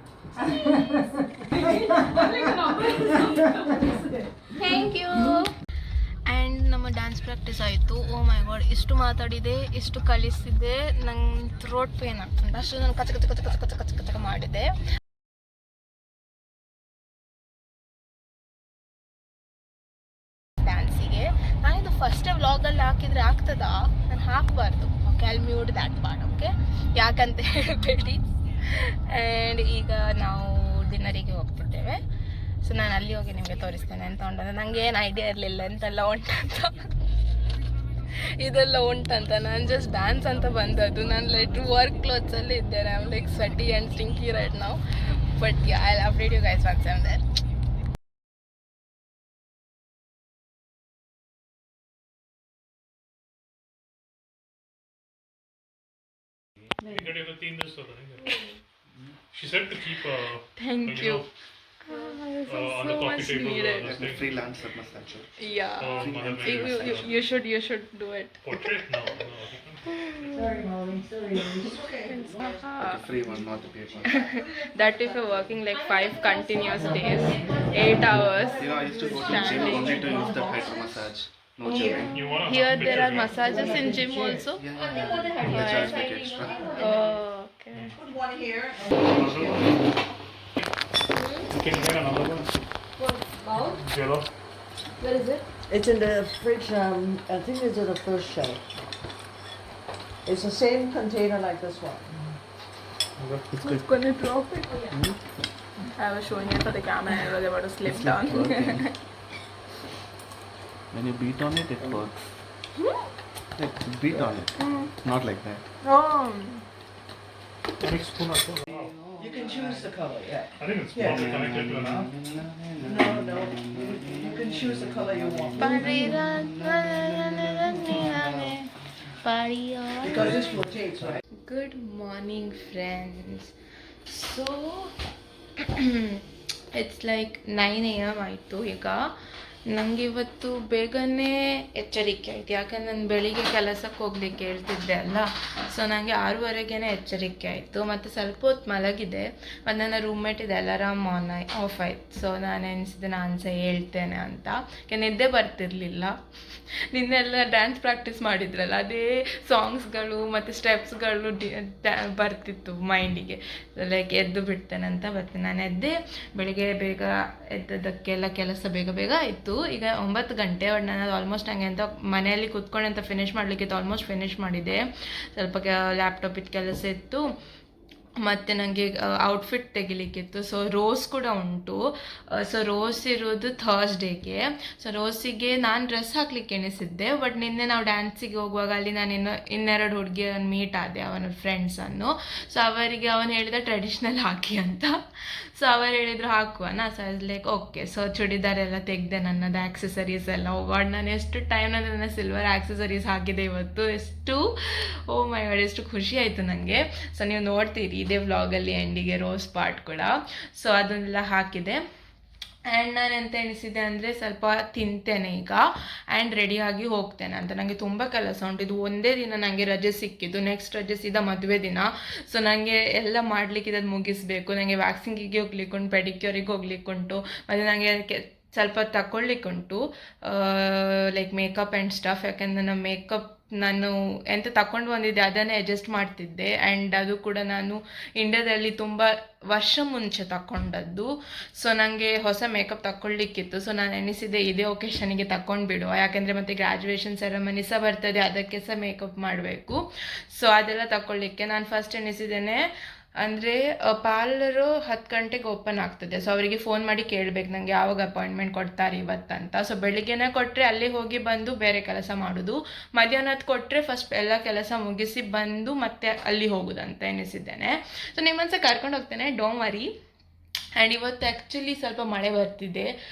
ಥ್ಯಾಂಕ್ ಯು. ಆ್ಯಂಡ್ ನಮ್ಮ ಡ್ಯಾನ್ಸ್ ಪ್ರಾಕ್ಟೀಸ್ ಆಯಿತು. ಓ ಮೈ ಗಾಡ್, ಇಷ್ಟು ಮಾತಾಡಿದೆ, ಇಷ್ಟು ಕಲಿಸಿದೆ, ನಂಗೆ ಥ್ರೋಟ್ ಪೇನ್ ಆಗ್ತದೆ ಅಷ್ಟು ನಾನು ಕಚ ಕಚ ಕಚ ಕಚ ಕಚ ಕಚ ಕಚ ಮಾಡಿದೆ. ಡ್ಯಾನ್ಸಿಗೆ ನಾನಿದು ಫಸ್ಟೇ ವ್ಲಾಗಲ್ಲಿ ಹಾಕಿದರೆ ಆಗ್ತದಾ? ನಾನು ಹಾಕಬಾರ್ದು. Okay, I mute that part. Okay, ಯಾಕಂತ ಹೇಳಬೇಡಿ. ಆ್ಯಂಡ್ ಈಗ ನಾವು ಡಿನ್ನರಿಗೆ ಹೋಗ್ತಿದ್ದೇವೆ. ಸೊ ನಾನು ಅಲ್ಲಿ ಹೋಗಿ ನಿಮಗೆ ತೋರಿಸ್ತೇನೆ ಅಂತ ಉಂಟಂತ. ನನಗೆ ಏನು ಐಡಿಯಾ ಇರಲಿಲ್ಲ ಎಂತೆಲ್ಲ ಉಂಟಂತ, ಇದೆಲ್ಲ ಉಂಟಂತ. ನಾನು ಜಸ್ಟ್ ಡ್ಯಾನ್ಸ್ ಅಂತ ಬಂದದ್ದು. ನಾನು ವರ್ಕ್ ಕ್ಲೋತ್ಸಲ್ಲಿ ಇದ್ದೇನೆ. I am like sweaty and stinky right now. But yeah, I will update you guys once I am there. She said to keep Thank you. on the coffee table Like a freelancer massager. Yeah. You should do it. portrait. No. Sorry, Molly. Sorry. Like a free one, not the paper. That if you're working like 5 continuous days, 8 hours. You know, I used to go to gym only to use the hydro massage. No gymming. You wanna Here have there are pictures, massages in gym also. Yeah. They charge like extra. Oh, okay. Can you get another one? Yellow. Where is it? It's in the fridge. I think it's in the first shelf. It's the same container like this one. Who's gonna drop it? I was showing it for the camera and I was about to slip down. When you beat on it, it works. Like, beat on it. Not like that. Oh. Big spoon or so. Wow. You can choose the color, yeah. I think it's Yeah. probably connected to an app. No. You can choose the color you want. Because this rotates, right? Good morning, friends. So it's like 9 AM ಆಯಿತು ಈಗ. ನನಗೆ ಇವತ್ತು ಬೇಗನೆ ಎಚ್ಚರಿಕೆ ಆಯಿತು, ಯಾಕಂದ್ರೆ ನಾನು ಬೆಳಿಗ್ಗೆ ಕೆಲಸಕ್ಕೆ ಹೋಗ್ಲಿಕ್ಕೆ ಹೇಳ್ತಿದ್ದೆ ಅಲ್ಲ. ಸೊ ನನಗೆ 6:30ಗೆ ಎಚ್ಚರಿಕೆ ಆಯಿತು. ಮತ್ತು ಸ್ವಲ್ಪ ಹೊತ್ತು ಮಲಗಿದೆ. ಮತ್ತು ನನ್ನ ರೂಮ್ಮೇಟ್ ಇದೆ ಅಲಾರಾಮ್ ಆಫ್ ಆಯ್ತು. ಸೊ ನಾನು ಎನಿಸಿದೆ ನಾನು ಸಹ ಹೇಳ್ತೇನೆ ಅಂತ. ನಿದ್ದೆ ಬರ್ತಿರ್ಲಿಲ್ಲ. ನಿನ್ನೆಲ್ಲ ಡ್ಯಾನ್ಸ್ ಪ್ರಾಕ್ಟೀಸ್ ಮಾಡಿದ್ರಲ್ಲ, ಅದೇ ಸಾಂಗ್ಸ್ಗಳು ಮತ್ತು ಸ್ಟೆಪ್ಸ್ಗಳು ಬರ್ತಿತ್ತು ಮೈಂಡಿಗೆ. ಲೈಕ್ ಎದ್ದು ಬಿಡ್ತೇನೆ ಅಂತ ಬರ್ತೀನಿ. ನಾನು ಎದ್ದೆ, ಬೆಳಿಗ್ಗೆ ಬೇಗ ಎದ್ದದಕ್ಕೆಲ್ಲ ಕೆಲಸ ಬೇಗ ಬೇಗ ಆಯಿತು. ಈಗ 9 ಗಂಟೆ. ಬಟ್ ನಾನು ಆಲ್ಮೋಸ್ಟ್ ಹಂಗೆ ಅಂತ ಮನೆಯಲ್ಲಿ ಕೂತ್ಕೊಂಡು ಅಂತ ಫಿನಿಷ್ ಮಾಡಲಿಕ್ಕಿತ್ತು. ಆಲ್ಮೋಸ್ಟ್ ಫಿನಿಷ್ ಮಾಡಿದೆ. ಸ್ವಲ್ಪ ಲ್ಯಾಪ್ಟಾಪಿದ್ದು ಕೆಲಸ ಇತ್ತು. ಮತ್ತು ನನಗೆ ಔಟ್ಫಿಟ್ ತೆಗಿಲಿಕ್ಕಿತ್ತು. ಸೊ ರೋಸ್ ಕೂಡ ಉಂಟು. ಸೊ ರೋಸ್ ಇರೋದು ಥರ್ಸ್ಡೇಗೆ. ಸೊ ರೋಸಿಗೆ ನಾನು ಡ್ರೆಸ್ ಹಾಕ್ಲಿಕ್ಕೆ ಎಣಿಸಿದ್ದೆ. ಬಟ್ ನಿನ್ನೆ ನಾವು ಡ್ಯಾನ್ಸಿಗೆ ಹೋಗುವಾಗ ಅಲ್ಲಿ ನಾನು ಇನ್ನೆರಡು ಹುಡುಗಿಯನ್ನು ಮೀಟ್ ಆದೆ, ಅವನ ಫ್ರೆಂಡ್ಸನ್ನು. ಸೊ ಅವರಿಗೆ ಅವನು ಹೇಳಿದ ಟ್ರೆಡಿಷ್ನಲ್ ಹಾಕಿ ಅಂತ. ಸೊ ಅವರು ಹೇಳಿದರು ಹಾಕುವನ. So like okay. So churidar ಎಲ್ಲ ತೆಗೆದೆ, ನನ್ನದು ಆ್ಯಕ್ಸೆಸರೀಸ್ ಎಲ್ಲ. ಗಾಡ್, ನಾನು ಎಷ್ಟು ಟೈಮ್ ನನ್ನ ಸಿಲ್ವರ್ ಆ್ಯಕ್ಸೆಸರೀಸ್ ಹಾಕಿದೆ ಇವತ್ತು. ಎಷ್ಟು ಓ ಮೈ ಗಾಡ್, ಎಷ್ಟು ಖುಷಿ ಆಯಿತು ನನಗೆ. ಸೊ ನೀವು ನೋಡ್ತೀರಿ ಇದೇ ವ್ಲಾಗಲ್ಲಿ ಎಂಡಿಗೆ ರೋಸ್ ಪಾರ್ಟ್ ಕೂಡ. ಸೊ ಅದನ್ನೆಲ್ಲ ಹಾಕಿದೆ. ಆ್ಯಂಡ್ ನಾನು ಎಂತ ಎಣಿಸಿದೆ ಅಂದರೆ ಸ್ವಲ್ಪ ತಿಂತೇನೆ ಈಗ ಆ್ಯಂಡ್ ರೆಡಿಯಾಗಿ ಹೋಗ್ತೇನೆ ಅಂತ. ನನಗೆ ತುಂಬ ಕೆಲಸ ಉಂಟು. ಇದು ಒಂದೇ ದಿನ ನನಗೆ ರಜೆ ಸಿಕ್ಕಿದ್ದು. ನೆಕ್ಸ್ಟ್ ರಜೆ ಸೀದಾ ಮದುವೆ ದಿನ. ಸೊ ನನಗೆ ಎಲ್ಲ ಮಾಡಲಿಕ್ಕೆ ಅದು ಮುಗಿಸ್ಬೇಕು. ನನಗೆ ವ್ಯಾಕ್ಸಿಂಗಿಗೆ ಹೋಗ್ಲಿಕ್ಕುಂಟು, ಪೆಡಿಕ್ಯೂರಿಗೆ ಹೋಗ್ಲಿಕ್ಕುಂಟು, ಮತ್ತು ನನಗೆ ಸ್ವಲ್ಪ ತಗೊಳ್ಲಿಕ್ಕುಂಟು ಲೈಕ್ ಮೇಕಪ್ ಆ್ಯಂಡ್ ಸ್ಟಫ್. ಯಾಕೆಂದರೆ ನನ್ನ ಮೇಕಪ್ ನಾನು ಎಂತ ತಗೊಂಡು ಬಂದಿದ್ದೆ ಅದನ್ನೇ ಅಡ್ಜಸ್ಟ್ ಮಾಡ್ತಿದ್ದೆ. ಆ್ಯಂಡ್ ಅದು ಕೂಡ ನಾನು ಇಂಡಿಯಾದಲ್ಲಿ ತುಂಬ ವರ್ಷ ಮುಂಚೆ ತಗೊಂಡದ್ದು. ಸೊ ನನಗೆ ಹೊಸ ಮೇಕಪ್ ತಗೊಳ್ಲಿಕ್ಕಿತ್ತು. ಸೊ ನಾನು ಎಣಿಸಿದೆ ಇದೇ ಒಕೇಶನಿಗೆ ತಗೊಂಡು ಬಿಡುವ, ಯಾಕೆಂದರೆ ಮತ್ತು ಗ್ರ್ಯಾಜುಯೇಷನ್ ಸೆರೆಮನಿ ಸಹ ಬರ್ತದೆ, ಅದಕ್ಕೆ ಸಹ ಮೇಕಪ್ ಮಾಡಬೇಕು. ಸೊ ಅದೆಲ್ಲ ತಗೊಳ್ಳಿಕ್ಕೆ ನಾನು ಫಸ್ಟ್ ಎಣಿಸಿದ್ದೇನೆ ಅಂದರೆ ಪಾರ್ಲರು 10 ಗಂಟೆಗೆ ಓಪನ್ ಆಗ್ತದೆ. ಸೊ ಅವರಿಗೆ ಫೋನ್ ಮಾಡಿ ಕೇಳಬೇಕು ನನಗೆ ಯಾವಾಗ ಅಪಾಯಿಂಟ್ಮೆಂಟ್ ಕೊಡ್ತಾರೆ ಇವತ್ತಂತ. ಸೊ ಬೆಳಿಗ್ಗೆನೇ ಕೊಟ್ಟರೆ ಅಲ್ಲಿ ಹೋಗಿ ಬಂದು ಬೇರೆ ಕೆಲಸ ಮಾಡೋದು, ಮಧ್ಯಾಹ್ನದ ಕೊಟ್ಟರೆ ಫಸ್ಟ್ ಎಲ್ಲ ಕೆಲಸ ಮುಗಿಸಿ ಬಂದು ಮತ್ತೆ ಅಲ್ಲಿ ಹೋಗೋದಂತ ಎನಿಸಿದ್ದೇನೆ. ಸೊ ನಿಮ್ಮನ್ನು ಸಹ ಕರ್ಕೊಂಡು ಹೋಗ್ತೇನೆ, ಡೋಂಟ್ ವರಿ. ಆ್ಯಂಡ್ ಇವತ್ತು ಆ್ಯಕ್ಚುಲಿ ಸ್ವಲ್ಪ ಮಳೆ ಬರ್ತಿದೆ.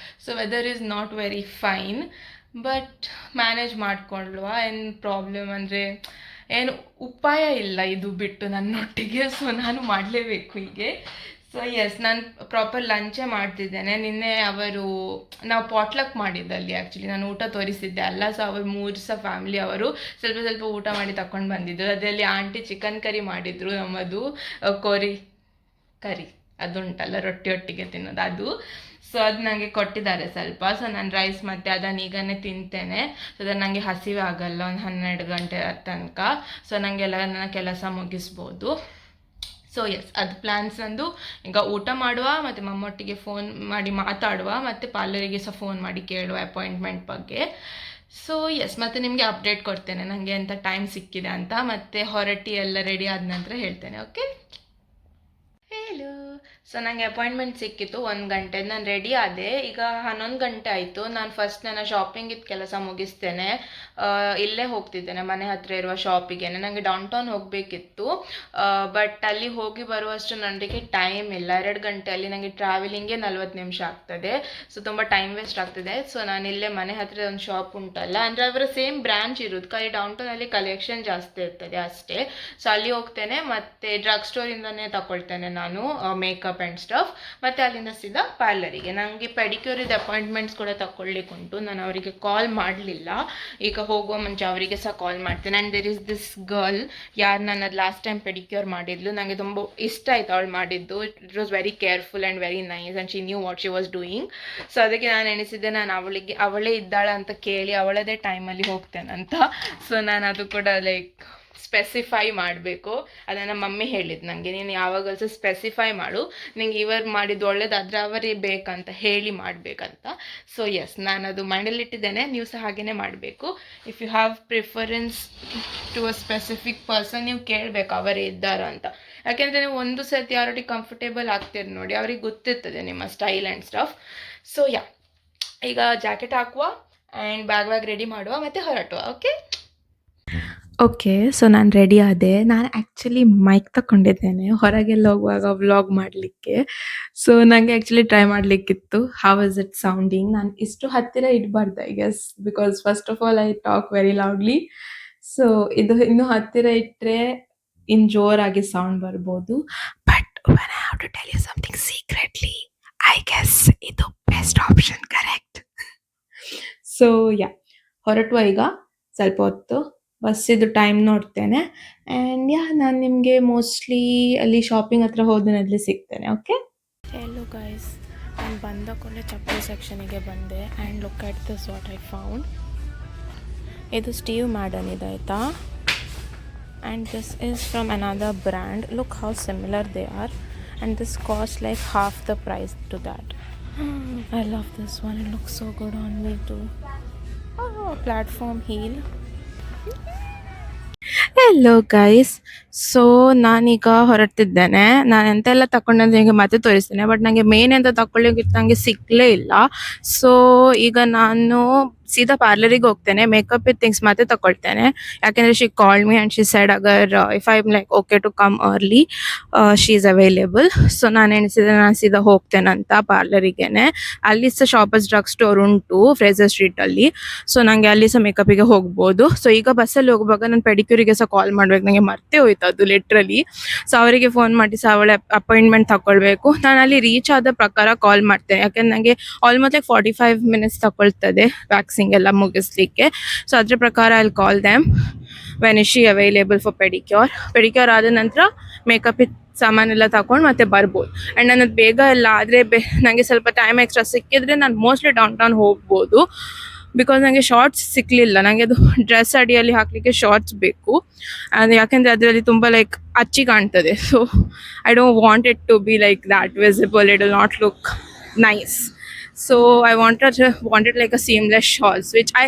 So weather is not very fine, but manage ಮಾಡಿಕೊಳ್ಳುವ. ಏನು ಪ್ರಾಬ್ಲಮ್ ಅಂದರೆ ಏನು ಉಪಾಯ ಇಲ್ಲ ಇದು ಬಿಟ್ಟು ನನ್ನೊಟ್ಟಿಗೆ. ಸೊ ನಾನು ಮಾಡಲೇಬೇಕು ಹೀಗೆ. ಸೊ ಎಸ್ ನಾನು ಪ್ರಾಪರ್ ಲಂಚೇ ಮಾಡ್ತಿದ್ದೇನೆ. ನಿನ್ನೆ ಅವರು ನಾವು ಪಾಟ್ಲಕ್ ಮಾಡಿದ್ದಲ್ಲಿ ಆ್ಯಕ್ಚುಲಿ ನಾನು ಊಟ ತೋರಿಸಿದ್ದೆ ಅಲ್ಲ. ಸೊ ಅವರು 3 ಸಹ ಫ್ಯಾಮಿಲಿ ಅವರು ಸ್ವಲ್ಪ ಸ್ವಲ್ಪ ಊಟ ಮಾಡಿ ತಗೊಂಡು ಬಂದಿದ್ದು. ಅದರಲ್ಲಿ ಆಂಟಿ ಚಿಕನ್ ಕರಿ ಮಾಡಿದರು, ನಮ್ಮದು ಕೋರಿ ಕರಿ ಅದುಂಟಲ್ಲ ರೊಟ್ಟಿ ಒಟ್ಟಿಗೆ ತಿನ್ನೋದು ಅದು. ಸೊ ಅದು ನನಗೆ ಕೊಟ್ಟಿದ್ದಾರೆ ಸ್ವಲ್ಪ. ಸೊ ನಾನು ರೈಸ್ ಮತ್ತು ಅದನ್ನು ಈಗನೇ ತಿಂತೇನೆ. ಸೊ ಅದು ನನಗೆ ಹಸಿವೆ ಆಗಲ್ಲ ಒಂದು 12 ಗಂಟೆ ತನಕ. ಸೊ ನನಗೆಲ್ಲ ನನ್ನ ಕೆಲಸ ಮುಗಿಸ್ಬೋದು. ಸೊ ಎಸ್ ಅದು ಪ್ಲ್ಯಾನ್ಸ್ ನಂದು. ಈಗ ಊಟ ಮಾಡುವ ಮತ್ತು ಮಮ್ಮೊಟ್ಟಿಗೆ ಫೋನ್ ಮಾಡಿ ಮಾತಾಡುವ ಮತ್ತು ಪಾರ್ಲರಿಗೆ ಸಹ ಫೋನ್ ಮಾಡಿ ಕೇಳುವ ಅಪಾಯಿಂಟ್ಮೆಂಟ್ ಬಗ್ಗೆ. ಸೊ ಎಸ್ ಮತ್ತು ನಿಮಗೆ ಅಪ್ಡೇಟ್ ಕೊಡ್ತೇನೆ ನನಗೆ ಎಂಥ ಟೈಮ್ ಸಿಕ್ಕಿದೆ ಅಂತ. ಮತ್ತು ಹೊರಟಿ ಎಲ್ಲ ರೆಡಿ ಆದ ನಂತರ ಹೇಳ್ತೇನೆ. ಓಕೆ, ಹೇಳು. ಸೊ ನನಗೆ ಅಪಾಯಿಂಟ್ಮೆಂಟ್ ಸಿಕ್ಕಿತ್ತು 1 ಗಂಟೆ. ನಾನು ರೆಡಿ ಆದೆ. ಈಗ 11 ಗಂಟೆ ಆಯಿತು. ನಾನು ಫಸ್ಟ್ ನನ್ನ ಶಾಪಿಂಗಿದ್ದು ಕೆಲಸ ಮುಗಿಸ್ತೇನೆ. ಇಲ್ಲೇ ಹೋಗ್ತಿದ್ದೇನೆ ಮನೆ ಹತ್ತಿರ ಇರುವ ಶಾಪಿಗೆ. ನನಗೆ ಡೌನ್ ಟೌನ್ ಹೋಗಬೇಕಿತ್ತು, ಬಟ್ ಅಲ್ಲಿ ಹೋಗಿ ಬರುವಷ್ಟು ನನಗೆ ಟೈಮ್ ಇಲ್ಲ. 2 ಗಂಟೆಯಲ್ಲಿ ನನಗೆ ಟ್ರಾವೆಲಿಂಗೇ 40 ನಿಮಿಷ ಆಗ್ತದೆ. ಸೊ ತುಂಬ ಟೈಮ್ ವೇಸ್ಟ್ ಆಗ್ತದೆ. ಸೊ ನಾನು ಇಲ್ಲೇ ಮನೆ ಹತ್ತಿರ ಒಂದು ಶಾಪ್ ಉಂಟಲ್ಲ, ಅಂದರೆ ಅವರ ಸೇಮ್ ಬ್ರ್ಯಾಂಚ್ ಇರೋದು, ಖಾಲಿ ಡೌನ್ ಟೌನಲ್ಲಿ ಕಲೆಕ್ಷನ್ ಜಾಸ್ತಿ ಇರ್ತದೆ ಅಷ್ಟೇ. ಸೊ ಅಲ್ಲಿ ಹೋಗ್ತೇನೆ. ಮತ್ತು ಡ್ರಗ್ ಸ್ಟೋರಿಂದನೇ ತಗೊಳ್ತೇನೆ ನಾನು ಮೇಕಪ್ ಆ್ಯಂಡ್ ಸ್ಟಫ್. ಮತ್ತು ಅಲ್ಲಿಂದ ಸೀದಾ ಪಾರ್ಲರಿಗೆ. ನನಗೆ ಪೆಡಿಕ್ಯೂರಿದ್ದು ಅಪಾಯಿಂಟ್ಮೆಂಟ್ಸ್ ಕೂಡ ತಗೊಳ್ಳಿಕ್ಕುಂಟು. ನಾನು ಅವರಿಗೆ ಕಾಲ್ ಮಾಡಲಿಲ್ಲ. ಈಗ ಹೋಗುವ ಮುಂಚೆ ಅವರಿಗೆ ಸಹ ಕಾಲ್ ಮಾಡ್ತೇನೆ. And there is this girl, ಯಾರು ನನ್ನದು ಲಾಸ್ಟ್ ಟೈಮ್ ಪೆಡಿಕ್ಯೂರ್ ಮಾಡಿದ್ಲು. ನನಗೆ ತುಂಬ ಇಷ್ಟ ಆಯಿತು ಅವಳು ಮಾಡಿದ್ದು. It was very careful and very nice and she knew what she was doing. So ಅದಕ್ಕೆ ನಾನು ಎಣಿಸಿದ್ದೆ ನಾನು ಅವಳೇ ಇದ್ದಾಳೆ ಅಂತ ಕೇಳಿ ಅವಳದೇ ಟೈಮಲ್ಲಿ ಹೋಗ್ತೇನಂತ. ಸೊ ನಾನು ಅದು ಕೂಡ ಲೈಕ್ ಸ್ಪೆಸಿಫೈ ಮಾಡಬೇಕು. ಅದನ್ನು ಮಮ್ಮಿ ಹೇಳಿದ್ದು ನನಗೆ, ನೀನು ಯಾವಾಗಲೂ ಸಹ ಸ್ಪೆಸಿಫೈ ಮಾಡು, ನಿಂಗೆ ಇವರು ಮಾಡಿದ್ದು ಒಳ್ಳೇದಾದರೆ ಅವರೇ ಬೇಕಂತ ಹೇಳಿ ಮಾಡಬೇಕಂತ. ಸೊ ಎಸ್ ನಾನು ಅದು ಮೈಂಡಲ್ಲಿಟ್ಟಿದ್ದೇನೆ. ನೀವು ಸಹ ಹಾಗೆಯೇ ಮಾಡಬೇಕು. If you have preference to a specific person, ನೀವು ಕೇಳಬೇಕು ಅವರೇ ಇದ್ದಾರೋ ಅಂತ. ಯಾಕೆಂದರೆ ನೀವು ಒಂದು ಸರ್ತಿ ಯಾರೊಟ್ಟಿಗೆ ಕಂಫರ್ಟೇಬಲ್ ಆಗ್ತೀರಿ ನೋಡಿ, ಅವ್ರಿಗೆ ಗೊತ್ತಿರ್ತದೆ ನಿಮ್ಮ ಸ್ಟೈಲ್ ಆ್ಯಂಡ್ ಸ್ಟಫ್. ಸೊ ಈಗ ಜಾಕೆಟ್ ಹಾಕುವ ಆ್ಯಂಡ್ ಬ್ಯಾಗ್ ರೆಡಿ ಮಾಡುವ ಮತ್ತು ಹೊರಟುವ. ಓಕೆ, ಸೊ ನಾನು ರೆಡಿ ಆದೆ. ನಾನು ಆ್ಯಕ್ಚುಲಿ ಮೈಕ್ ತಗೊಂಡಿದ್ದೇನೆ ಹೊರಗೆಲ್ಲ ಹೋಗುವಾಗ ವ್ಲಾಗ್ ಮಾಡಲಿಕ್ಕೆ. ಸೊ ನನಗೆ ಆ್ಯಕ್ಚುಲಿ ಟ್ರೈ ಮಾಡಲಿಕ್ಕಿತ್ತು ಹೌ ಇಸ್ ಇಟ್ ಸೌಂಡಿಂಗ್. ನಾನು ಇಷ್ಟು ಹತ್ತಿರ ಇಡಬಾರ್ದು I guess, because first of all I talk very loudly. So ಇದು ಇನ್ನೂ ಹತ್ತಿರ ಇಟ್ಟರೆ ಇನ್ನು ಜೋರಾಗಿ ಸೌಂಡ್ ಬರ್ಬೋದು. But when I have to tell you something secretly, I guess ಇದು ಬೆಸ್ಟ್ ಆಪ್ಷನ್, ಕರೆಕ್ಟ್? ಸೊ ಹೊರಟುವ ಈಗ ಸ್ವಲ್ಪ ಹೊತ್ತು. ಬಸ್ಸಿದು ಟೈಮ್ ನೋಡ್ತೇನೆ. ಆ್ಯಂಡ್ ನಾನು ನಿಮಗೆ ಮೋಸ್ಟ್ಲಿ ಅಲ್ಲಿ ಶಾಪಿಂಗ್ ಹತ್ರ ಹೋದನಲ್ಲಿ ಸಿಗ್ತೇನೆ. ಓಕೆ, ಹೆಲೋ ಗೈಸ್, ನಾನು ಬಂದ ಕೂಡಲೇ ಚಪ್ಪಲಿ ಸೆಕ್ಷನಿಗೆ ಬಂದೆ. And look at this what I found. ಇದು ಸ್ಟೀವ್ ಮ್ಯಾಡನ್ ಇದೆ ಆಯಿತಾ. And this is from another brand. Look how similar they are. And this cost like half the price to that. I love this one. It look so good on me too. Platform heel. Hello guys, so ನಾನೀಗ ಹೊರಡ್ತಿದ್ದೇನೆ. ನಾನು ಎಂತೆಲ್ಲ ತಗೊಂಡೆ ನಿಮಗೆ ಮತ್ತೆ ತೋರಿಸ್ತೇನೆ. ಬಟ್ ನನಗೆ ಮೇನ್ ಎಂತ ತಗೊಳ್ಳಿಕ್ಕಿತ್ತು ನನಗೆ ಸಿಕ್ಕಲೇ ಇಲ್ಲ. ಸೊ ಈಗ ನಾನು ಸೀದಾ ಪಾರ್ಲರಿಗೆ ಹೋಗ್ತೇನೆ. ಮೇಕಪ್ ಥಿಂಗ್ಸ್ ಮತ್ತೆ ತಗೊಳ್ತೇನೆ. ಯಾಕೆಂದರೆ she called me and she said ಅಗರ್ if I am like okay to come early she is available. So ನಾನು ಎಣಿಸಿದೆ ನಾನು ಸೀದಾ ಹೋಗ್ತೇನಂತ ಪಾರ್ಲರಿಗೇನೆ. ಅಲ್ಲಿ ಸಹ ಶಾಪರ್ಸ್ ಡ್ರಗ್ ಸ್ಟೋರ್ ಉಂಟು ಫ್ರೇಸರ್ ಸ್ಟ್ರೀಟಲ್ಲಿ. ಸೊ ನನಗೆ ಅಲ್ಲಿ ಸಹ ಮೇಕಪ್ಪಿಗೆ ಹೋಗ್ಬೋದು. ಸೊ ಈಗ ಬಸ್ಸಲ್ಲಿ ಹೋಗುವಾಗ ನಾನು ಪೆಡಿಕ್ಯೂರಿಗೆ ಸಹ ಕಾಲ್ ಮಾಡಬೇಕು. ನನಗೆ ಮರ್ತೇ ಹೋಯ್ತು ಅದು ಲಿಟ್ರಲಿ. ಸೊ ಅವರಿಗೆ ಫೋನ್ ಮಾಡಿ ಸಹ ಅವಳ ಅಪಾಯಿಂಟ್ಮೆಂಟ್ ತಗೊಳ್ಬೇಕು. ನಾನು ಅಲ್ಲಿ ರೀಚ್ ಆದ ಪ್ರಕಾರ ಕಾಲ್ ಮಾಡ್ತೇನೆ. ಯಾಕೆಂದ್ರೆ ನನಗೆ ಆಲ್ಮೋಸ್ಟ್ ಲೈಕ್ 45 ಮಿನಿಟ್ಸ್ ತಗೊಳ್ತದೆ ವ್ಯಾಕ್ಸಿಂಗ್ ಎಲ್ಲ ಮುಗಿಸ್ಲಿಕ್ಕೆ. ಸೊ ಅದ್ರ ಪ್ರಕಾರ I will call them when is she available for pedicure ಆದ ನಂತರ ಮೇಕಪ್ ಸಾಮಾನೆಲ್ಲ ತಗೊಂಡು ಮತ್ತೆ ಬರ್ಬೋದು. ಆ್ಯಂಡ್ ನನ್ನದು ಬೇಗ ಎಲ್ಲ ಆದರೆ ನನಗೆ ಸ್ವಲ್ಪ ಟೈಮ್ ಎಕ್ಸ್ಟ್ರಾ ಸಿಕ್ಕಿದ್ರೆ ನಾನು ಮೋಸ್ಟ್ಲಿ ಡೌನ್ ಟೌನ್ ಹೋಗ್ಬೋದು. ಬಿಕಾಸ್ ನನಗೆ ಶಾರ್ಟ್ಸ್ ಸಿಕ್ಕಲಿಲ್ಲ. ನನಗೆ ಅದು ಡ್ರೆಸ್ ಅಡಿಯಲ್ಲಿ ಹಾಕಲಿಕ್ಕೆ ಶಾರ್ಟ್ಸ್ ಬೇಕು. ಅದು ಯಾಕೆಂದರೆ ಅದರಲ್ಲಿ ತುಂಬ ಲೈಕ್ ಅಚ್ಚಿ ಕಾಣ್ತದೆ. So I don't want it to be like that visible. It will not look nice. So I wanted like a seamless shorts, which I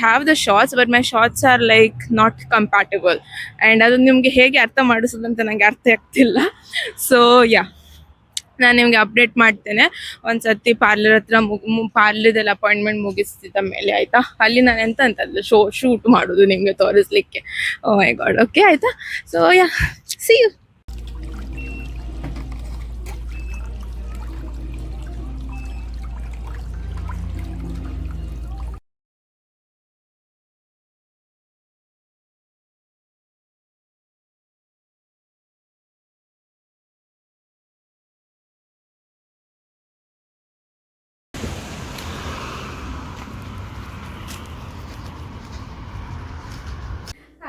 have the shorts, but my shorts are like not compatible. And ಅದು ನಿಮಗೆ ಹೇಗೆ ಅರ್ಥ ಮಾಡಿಸೋದು ಅಂತ ನನಗೆ ಅರ್ಥ ಆಗ್ತಿಲ್ಲ. ಸೊ ನಾನು ನಿಮಗೆ ಅಪ್ಡೇಟ್ ಮಾಡ್ತೇನೆ ಒಂದು ಸರ್ತಿ ಪಾರ್ಲರ್ ಹತ್ರ ಪಾರ್ಲರ್ದೆಲ್ಲ ಅಪಾಯಿಂಟ್ಮೆಂಟ್ ಮುಗಿಸ್ತಿದ್ದ ಮೇಲೆ ಆಯಿತಾ. ಅಲ್ಲಿ ನಾನು ಎಂತ ಶೂಟ್ ಮಾಡೋದು ನಿಮಗೆ ತೋರಿಸ್ಲಿಕ್ಕೆ. Oh my god. ಓಕೆ ಆಯಿತಾ. So see you.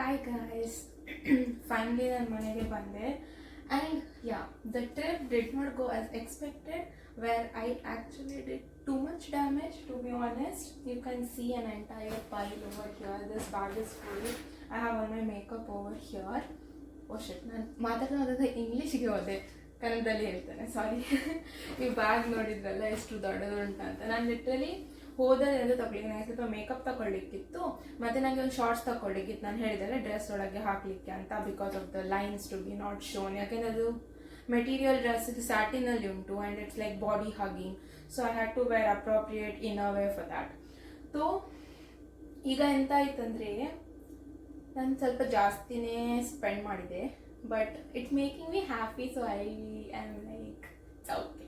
Hi guys, finally ನಾನು ಮನೆಗೆ ಬಂದೆ. And yeah, the trip did not go as expected, where I actually did too much damage to be honest. You can see an entire pile over here. This bag is full. I have all my makeup over here. Oh shit, ನಾನು ಮಾತಾಡೋದಾದ್ರೆ ಇಂಗ್ಲೀಷ್ಗೆ ಹೋದೆ, ಕನ್ನಡದಲ್ಲಿ ಹೇಳ್ತೇನೆ, ಸಾರಿ. ಈ ಬ್ಯಾಗ್ ನೋಡಿದ್ರಲ್ಲ ಎಷ್ಟು ದೊಡ್ಡದು ಅಂತ. ನಾನು ಲಿಟ್ರಲಿ ಹೋದರೆ ಎಂದು ತಗೊಳ್ಳಿಕ್ಕೆ ನನಗೆ ಸ್ವಲ್ಪ ಮೇಕಪ್ ತಗೊಳ್ಳಿಕ್ಕಿತ್ತು, ಮತ್ತು ನನಗೆ ಒಂದು ಶಾರ್ಟ್ಸ್ ತಗೊಳ್ಳಿಕ್ಕಿತ್ತು. ನಾನು ಹೇಳಿದರೆ ಡ್ರೆಸ್ ಒಳಗೆ ಹಾಕಲಿಕ್ಕೆ ಅಂತ, because of the lines to be not shown. ಯಾಕೆಂದರೆ ಅದು ಮೆಟೀರಿಯಲ್ ಡ್ರೆಸ್ ಇದು ಸ್ಯಾಟಿನಲ್ಲಿ ಉಂಟು and it's like body hugging. So I had to wear appropriate innerwear for that. So ಈಗ ಎಂತ ಆಯ್ತಂದರೆ, ನಾನು ಸ್ವಲ್ಪ ಜಾಸ್ತಿನೇ ಸ್ಪೆಂಡ್ ಮಾಡಿದೆ, but it's making me happy. So I am like okay.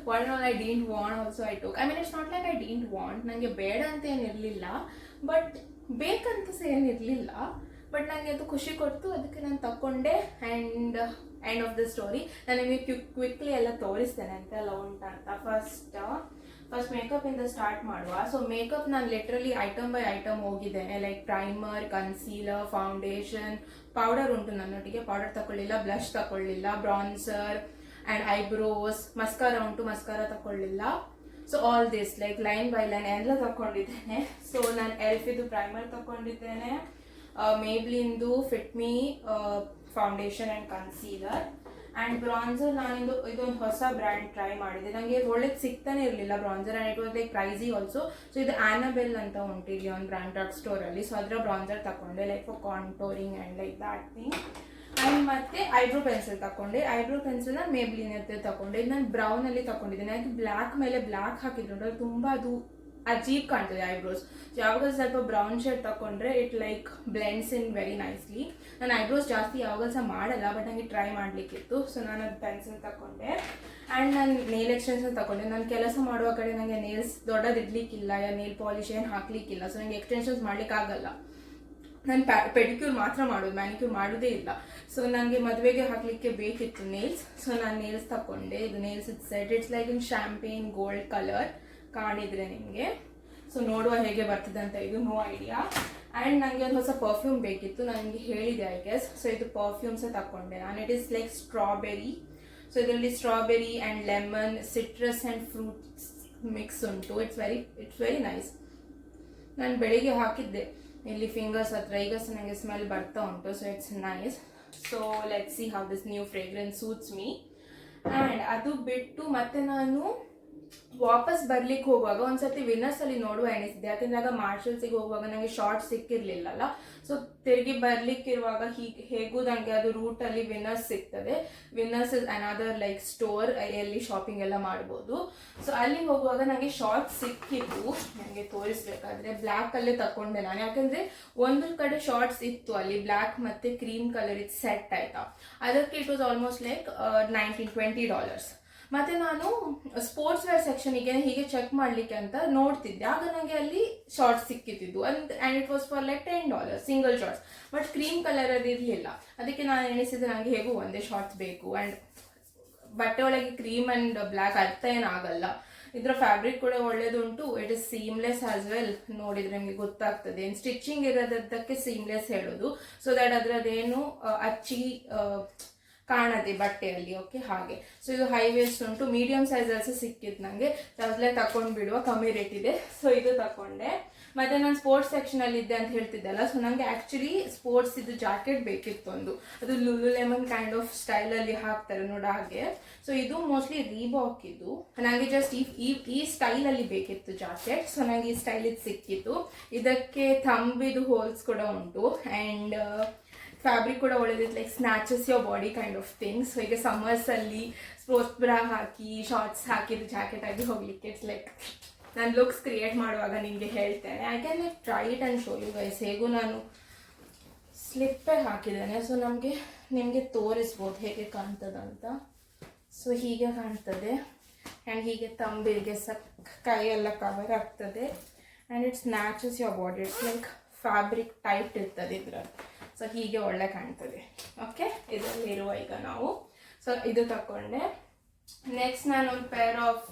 What and all I didn't want also I took. I mean, it's not like I didn't want. ನನಗೆ ಬೇಡ ಅಂತ ಏನಿರಲಿಲ್ಲ, ಬಟ್ ಬೇಕಂತ ಸಹ ಏನಿರಲಿಲ್ಲ, ಬಟ್ ನನಗೆ ಅದು ಖುಷಿ ಕೊಡ್ತು, ಅದಕ್ಕೆ ನಾನು ತಗೊಂಡೆ. And end of the story ನಾನು ನಿಮಗೆ ಕ್ವಿಕ್ಲಿ ಎಲ್ಲ ತೋರಿಸ್ತೇನೆ ಅಂತೆಲ್ಲ ಉಂಟಂತ. ಫಸ್ಟ್ ಮೇಕಪಿಂದ ಸ್ಟಾರ್ಟ್ ಮಾಡುವ. ಸೊ ಮೇಕಪ್ ನಾನು ಲಿಟ್ರಲಿ ಐಟಮ್ ಬೈ ಐಟಮ್ ಹೋಗಿದ್ದೇನೆ. Like primer, concealer, foundation, powder ಉಂಟು ನನ್ನೊಟ್ಟಿಗೆ, ಪೌಡರ್ ತಗೊಳ್ಳಿಲ್ಲ, ಬ್ಲಷ್ ತಗೊಳ್ಳಿಲ್ಲ, ಬ್ರಾನ್ಸರ್ ಆ್ಯಂಡ್ ಐಬ್ರೋಸ್, ಮಸ್ಕಾರ ಉಂಟು, ಮಸ್ಕಾರ ತಗೊಳ್ಳಿಲ್ಲ. So all this like line by line ಎಲ್ಲ ತಗೊಂಡಿದ್ದೇನೆ. ಸೊ ನಾನು ಎಲ್ಫಿದು ಪ್ರೈಮರ್ ತಗೊಂಡಿದ್ದೇನೆ, ಮೇಬ್ಲಿಂದು fit me foundation and concealer, and bronzer ನಾನಿಂದು ಇದೊಂದು ಹೊಸ ಬ್ರ್ಯಾಂಡ್ ಟ್ರೈ ಮಾಡಿದೆ. ನನಗೆ ಒಳ್ಳೆದು ಸಿಗ್ತಾನೆ ಇರಲಿಲ್ಲ bronzer, and it was like pricey also. So ಇದು ಆ್ಯನಬೆಲ್ ಅಂತ ಉಂಟು ಇಲ್ಲಿ ಒಂದು ಬ್ರ್ಯಾಂಡ್ ಡ್ರಗ್ ಸ್ಟೋರಲ್ಲಿ. ಸೊ ಅದರ ಬ್ರಾನ್ಸರ್ ತಗೊಂಡೆ, like for contouring and like that thing. And ಮತ್ತೆ ಐಬ್ರೋ ಪೆನ್ಸಿಲ್ ತಗೊಂಡೆ. ಐಬ್ರೋ ಪೆನ್ಸಿಲ್ನ ಮೇಬ್ಲಿನ್ ಅಂತ ತಗೊಂಡೆ. ಇದು ನಾನು ಬ್ರೌನಲ್ಲಿ ತಗೊಂಡಿದ್ದೇನೆ. ಅದು ಬ್ಲ್ಯಾಕ್ ಮೇಲೆ ಬ್ಲ್ಯಾಕ್ ಹಾಕಿದ್ರು ಅದು ತುಂಬ ಅದು ಅಜೀಬ್ ಕಾಣ್ತದೆ ಐಬ್ರೋಸ್. ಯಾವಾಗ ಸ್ವಲ್ಪ ಬ್ರೌನ್ ಶೇಡ್ ತಗೊಂಡ್ರೆ it like blends in very nicely. ನಾನು ಐಬ್ರೋಸ್ ಜಾಸ್ತಿ ಯಾವಾಗ ಸಹ ಮಾಡಲ್ಲ, ಬಟ್ ನನಗೆ ಟ್ರೈ ಮಾಡಲಿಕ್ಕಿತ್ತು. ಸೊ ನಾನು ಅದು ಪೆನ್ಸಿಲ್ ತಗೊಂಡೆ. ಆ್ಯಂಡ್ ನಾನು ನೇಲ್ ಎಕ್ಸ್ಟೆನ್ಷನ್ ತಗೊಂಡೆ. ನಾನು ಕೆಲಸ ಮಾಡುವ ಕಡೆ ನನಗೆ ನೇಲ್ಸ್ ದೊಡ್ಡದು ಇಡ್ಲಿಕ್ಕಿಲ್ಲ, ಯಾ ನೇಲ್ ಪಾಲಿಶ್ ಏನು ಹಾಕ್ಲಿಕ್ಕಿಲ್ಲ. ಸೊ ನನಗೆ ಎಕ್ಸ್ಟೆನ್ಷನ್ಸ್ ಮಾಡ್ಲಿಕ್ಕಾಗಲ್ಲ. ನಾನು ಪೆಡಿಕ್ಯೂರ್ ಮಾತ್ರ ಮಾಡೋದು, ಮ್ಯಾನಿಕ್ಯೂರ್ ಮಾಡೋದೇ ಇಲ್ಲ. ಸೊ ನನಗೆ ಮದುವೆಗೆ ಹಾಕಲಿಕ್ಕೆ ಬೇಕಿತ್ತು ನೇಲ್ಸ್. ಸೊ ನಾನು ನೇಲ್ಸ್ ತಗೊಂಡೆ. ಇದು nails it set, it's like in champagne gold colour ಕಾಣಿದ್ರೆ ನಿಮಗೆ. ಸೊ ನೋಡುವ ಹೇಗೆ ಬರ್ತದೆ ಅಂತ, ಇದು ನೋ ಐಡಿಯಾ. ಆ್ಯಂಡ್ ನನಗೆ ಒಂದು ಹೊಸ ಪರ್ಫ್ಯೂಮ್ ಬೇಕಿತ್ತು, ನನಗೆ ಹೇಳಿದೆ ಐ ಗೆಸ್. ಸೊ ಇದು ಪರ್ಫ್ಯೂಮ್ಸೇ ತಗೊಂಡೆ ನಾನು. It is like strawberry. So ಇದರಲ್ಲಿ strawberry and lemon, citrus and fruits mix ಉಂಟು. It's very nice. ನಾನು ಬೆಳಿಗ್ಗೆ ಹಾಕಿದ್ದೆ ಇಲ್ಲಿ ಫಿಂಗರ್ಸ್ ಹತ್ರ, ಈಗ ಸಹ ನನಗೆ ಸ್ಮೆಲ್ ಬರ್ತಾ ಉಂಟು. So it's nice. So let's see how this new fragrance suits me. And ಅದು ಬಿಟ್ಟು ಮತ್ತೆ ನಾನು ವಾಪಸ್ ಬರ್ಲಿಕ್ಕೆ ಹೋಗುವಾಗ ಒಂದ್ಸತಿ ವಿನ್ನರ್ಸಲ್ಲಿ ನೋಡುವ ಎಣಿಸಿದೆ. ಯಾಕೆಂದರೆ ಆಗ ಮಾರ್ಷಲ್ಸಿಗೆ ಹೋಗುವಾಗ ನನಗೆ ಶಾರ್ಟ್ ಸಿಕ್ಕಿರಲಿಲ್ಲಲ್ಲ. ಸೊ ತಿರುಗಿ ಬರ್ಲಿಕ್ಕಿರುವಾಗ ಹೇಗೂ ನನಗೆ ಅದು ರೂಟಲ್ಲಿ ವಿನ್ನರ್ಸ್ ಸಿಗ್ತದೆ. Winners is another like store, ಎಲ್ಲಿ ಶಾಪಿಂಗ್ ಎಲ್ಲ ಮಾಡ್ಬೋದು. ಸೊ ಅಲ್ಲಿ ಹೋಗುವಾಗ ನನಗೆ ಶಾರ್ಟ್ ಸಿಕ್ಕಿದ್ದು, ನನಗೆ ತೋರಿಸ್ಬೇಕಾದ್ರೆ ಬ್ಲ್ಯಾಕಲ್ಲೇ ತಗೊಂಡೆ ನಾನು. ಯಾಕಂದರೆ ಒಂದು ಕಡೆ ಶಾರ್ಟ್ಸ್ ಇತ್ತು ಅಲ್ಲಿ ಬ್ಲ್ಯಾಕ್ ಮತ್ತು ಕ್ರೀಮ್ ಕಲರ್ ಇದು ಸೆಟ್ ಆಯಿತಾ, ಅದಕ್ಕೆ ಇಟ್ ವಾಸ್ ಆಲ್ಮೋಸ್ಟ್ ಲೈಕ್ $19-20. ಮತ್ತು ನಾನು ಸ್ಪೋರ್ಟ್ಸ್ ವೇರ್ ಸೆಕ್ಷನಿಗೆ ಹೀಗೆ ಚೆಕ್ ಮಾಡಲಿಕ್ಕೆ ಅಂತ ನೋಡ್ತಿದ್ದೆ, ಆಗ ನನಗೆ ಅಲ್ಲಿ ಶಾರ್ಟ್ಸ್ ಸಿಕ್ಕಿದ್ದು. And it was for like $10 single shorts. But cream colour ಅದು ಇರಲಿಲ್ಲ. ಅದಕ್ಕೆ ನಾನು ಎಣಿಸಿದೆ ನನಗೆ ಹೇಗೂ ಒಂದೇ ಶಾರ್ಟ್ಸ್ ಬೇಕು. ಆ್ಯಂಡ್ ಬಟ್ಟೆ ಒಳಗೆ ಕ್ರೀಮ್ ಆ್ಯಂಡ್ ಬ್ಲ್ಯಾಕ್ ಅರ್ಥ ಏನಾಗಲ್ಲ. ಇದರ ಫ್ಯಾಬ್ರಿಕ್ ಕೂಡ ಒಳ್ಳೇದುಂಟು. It is seamless as well. ನೋಡಿದರೆ ನಿಮಗೆ ಗೊತ್ತಾಗ್ತದೆ. ಏನು ಸ್ಟಿಚಿಂಗ್ ಇರೋದಕ್ಕೆ ಸೀಮ್ಲೆಸ್ ಹೇಳೋದು, ಸೊ ದ್ಯಾಟ್ ಅದರದ್ದೇನು ಅಚ್ಚಿ ಕಾಣದೆ ಬಟ್ಟೆಯಲ್ಲಿ. ಓಕೆ, ಹಾಗೆ. ಸೊ ಇದು ಹೈ ವೇಸ್ಟ್ ಉಂಟು, ಮೀಡಿಯಮ್ ಸೈಜಲ್ಲಿ ಸಿಕ್ಕಿತ್ತು ನನಗೆ. ಅದರಲ್ಲೇ ತಗೊಂಡು ಬಿಡುವ, ಕಮ್ಮಿ ರೇಟ್ ಇದೆ. ಸೊ ಇದು ತಗೊಂಡೆ. ಮತ್ತು ನಾನು ಸ್ಪೋರ್ಟ್ಸ್ ಸೆಕ್ಷನಲ್ಲಿ ಇದ್ದೆ ಅಂತ ಹೇಳ್ತಿದ್ದಲ್ಲ, ಸೊ ನನಗೆ ಆ್ಯಕ್ಚುಲಿ ಸ್ಪೋರ್ಟ್ಸ್ ಇದು ಜಾಕೆಟ್ ಬೇಕಿತ್ತು ಒಂದು. ಅದು ಲುಲುಲೆಮನ್ ಕೈಂಡ್ ಆಫ್ ಸ್ಟೈಲಲ್ಲಿ ಹಾಕ್ತಾರೆ ನೋಡ ಹಾಗೆ. ಸೊ ಇದು ಮೋಸ್ಟ್ಲಿ ರೀಬಾಕ್. ಇದು ನನಗೆ ಜಸ್ಟ್ ಈ ಸ್ಟೈಲಲ್ಲಿ ಬೇಕಿತ್ತು ಜಾಕೆಟ್. ಸೊ ನನಗೆ ಈ ಸ್ಟೈಲ್ ಇದು ಸಿಕ್ಕಿತ್ತು. ಇದಕ್ಕೆ ಥಂಬಿದು ಹೋಲ್ಸ್ ಕೂಡ ಉಂಟು. ಆ್ಯಂಡ್ ಫ್ಯಾಬ್ರಿಕ್ ಕೂಡ ಒಳ್ಳೆದಿತ್ತು, like snatches your body kind of things. So ಈಗ ಸಮ್ಮರ್ಸಲ್ಲಿ ಸ್ಪೋರ್ಟ್ಸ್ ಬ್ರಾ ಹಾಕಿ ಶಾರ್ಟ್ಸ್ ಹಾಕಿದ್ದು ಜಾಕೆಟ್ ಆಗಿ ಹೋಗ್ಲಿಕ್ಕೆ ಇಟ್ಸ್ ಲೈಕ್ ನಾನು ಲುಕ್ಸ್ ಕ್ರಿಯೇಟ್ ಮಾಡುವಾಗ ನಿಮಗೆ ಹೇಳ್ತೇನೆ. I can like try it and show you guys. ಹೇಗೂ ನಾನು ಸ್ಲಿಪ್ಪೇ ಹಾಕಿದ್ದೇನೆ. ಸೊ ನಿಮಗೆ ತೋರಿಸ್ಬೋದು ಹೇಗೆ ಕಾಣ್ತದಂತ. ಸೊ ಹೀಗೆ ಕಾಣ್ತದೆ. ಆ್ಯಂಡ್ ಹೀಗೆ ತಂಬಿಗೆ ಕೈಯೆಲ್ಲ ಕವರ್ ಆಗ್ತದೆ. And it's snatches your body. It's like fabric tight ಇರ್ತದೆ ಇದರಲ್ಲಿ. ಸೊ ಹೀಗೆ ಒಳ್ಳೆ ಕಾಣ್ತದೆ. ಓಕೆ, ಇದರಲ್ಲಿ ಇರುವ ಈಗ ನಾವು. ಸೊ ಇದು ತಗೊಂಡೆ. ನೆಕ್ಸ್ಟ್ ನಾನು ಒಂದು ಪೇರ್ ಆಫ್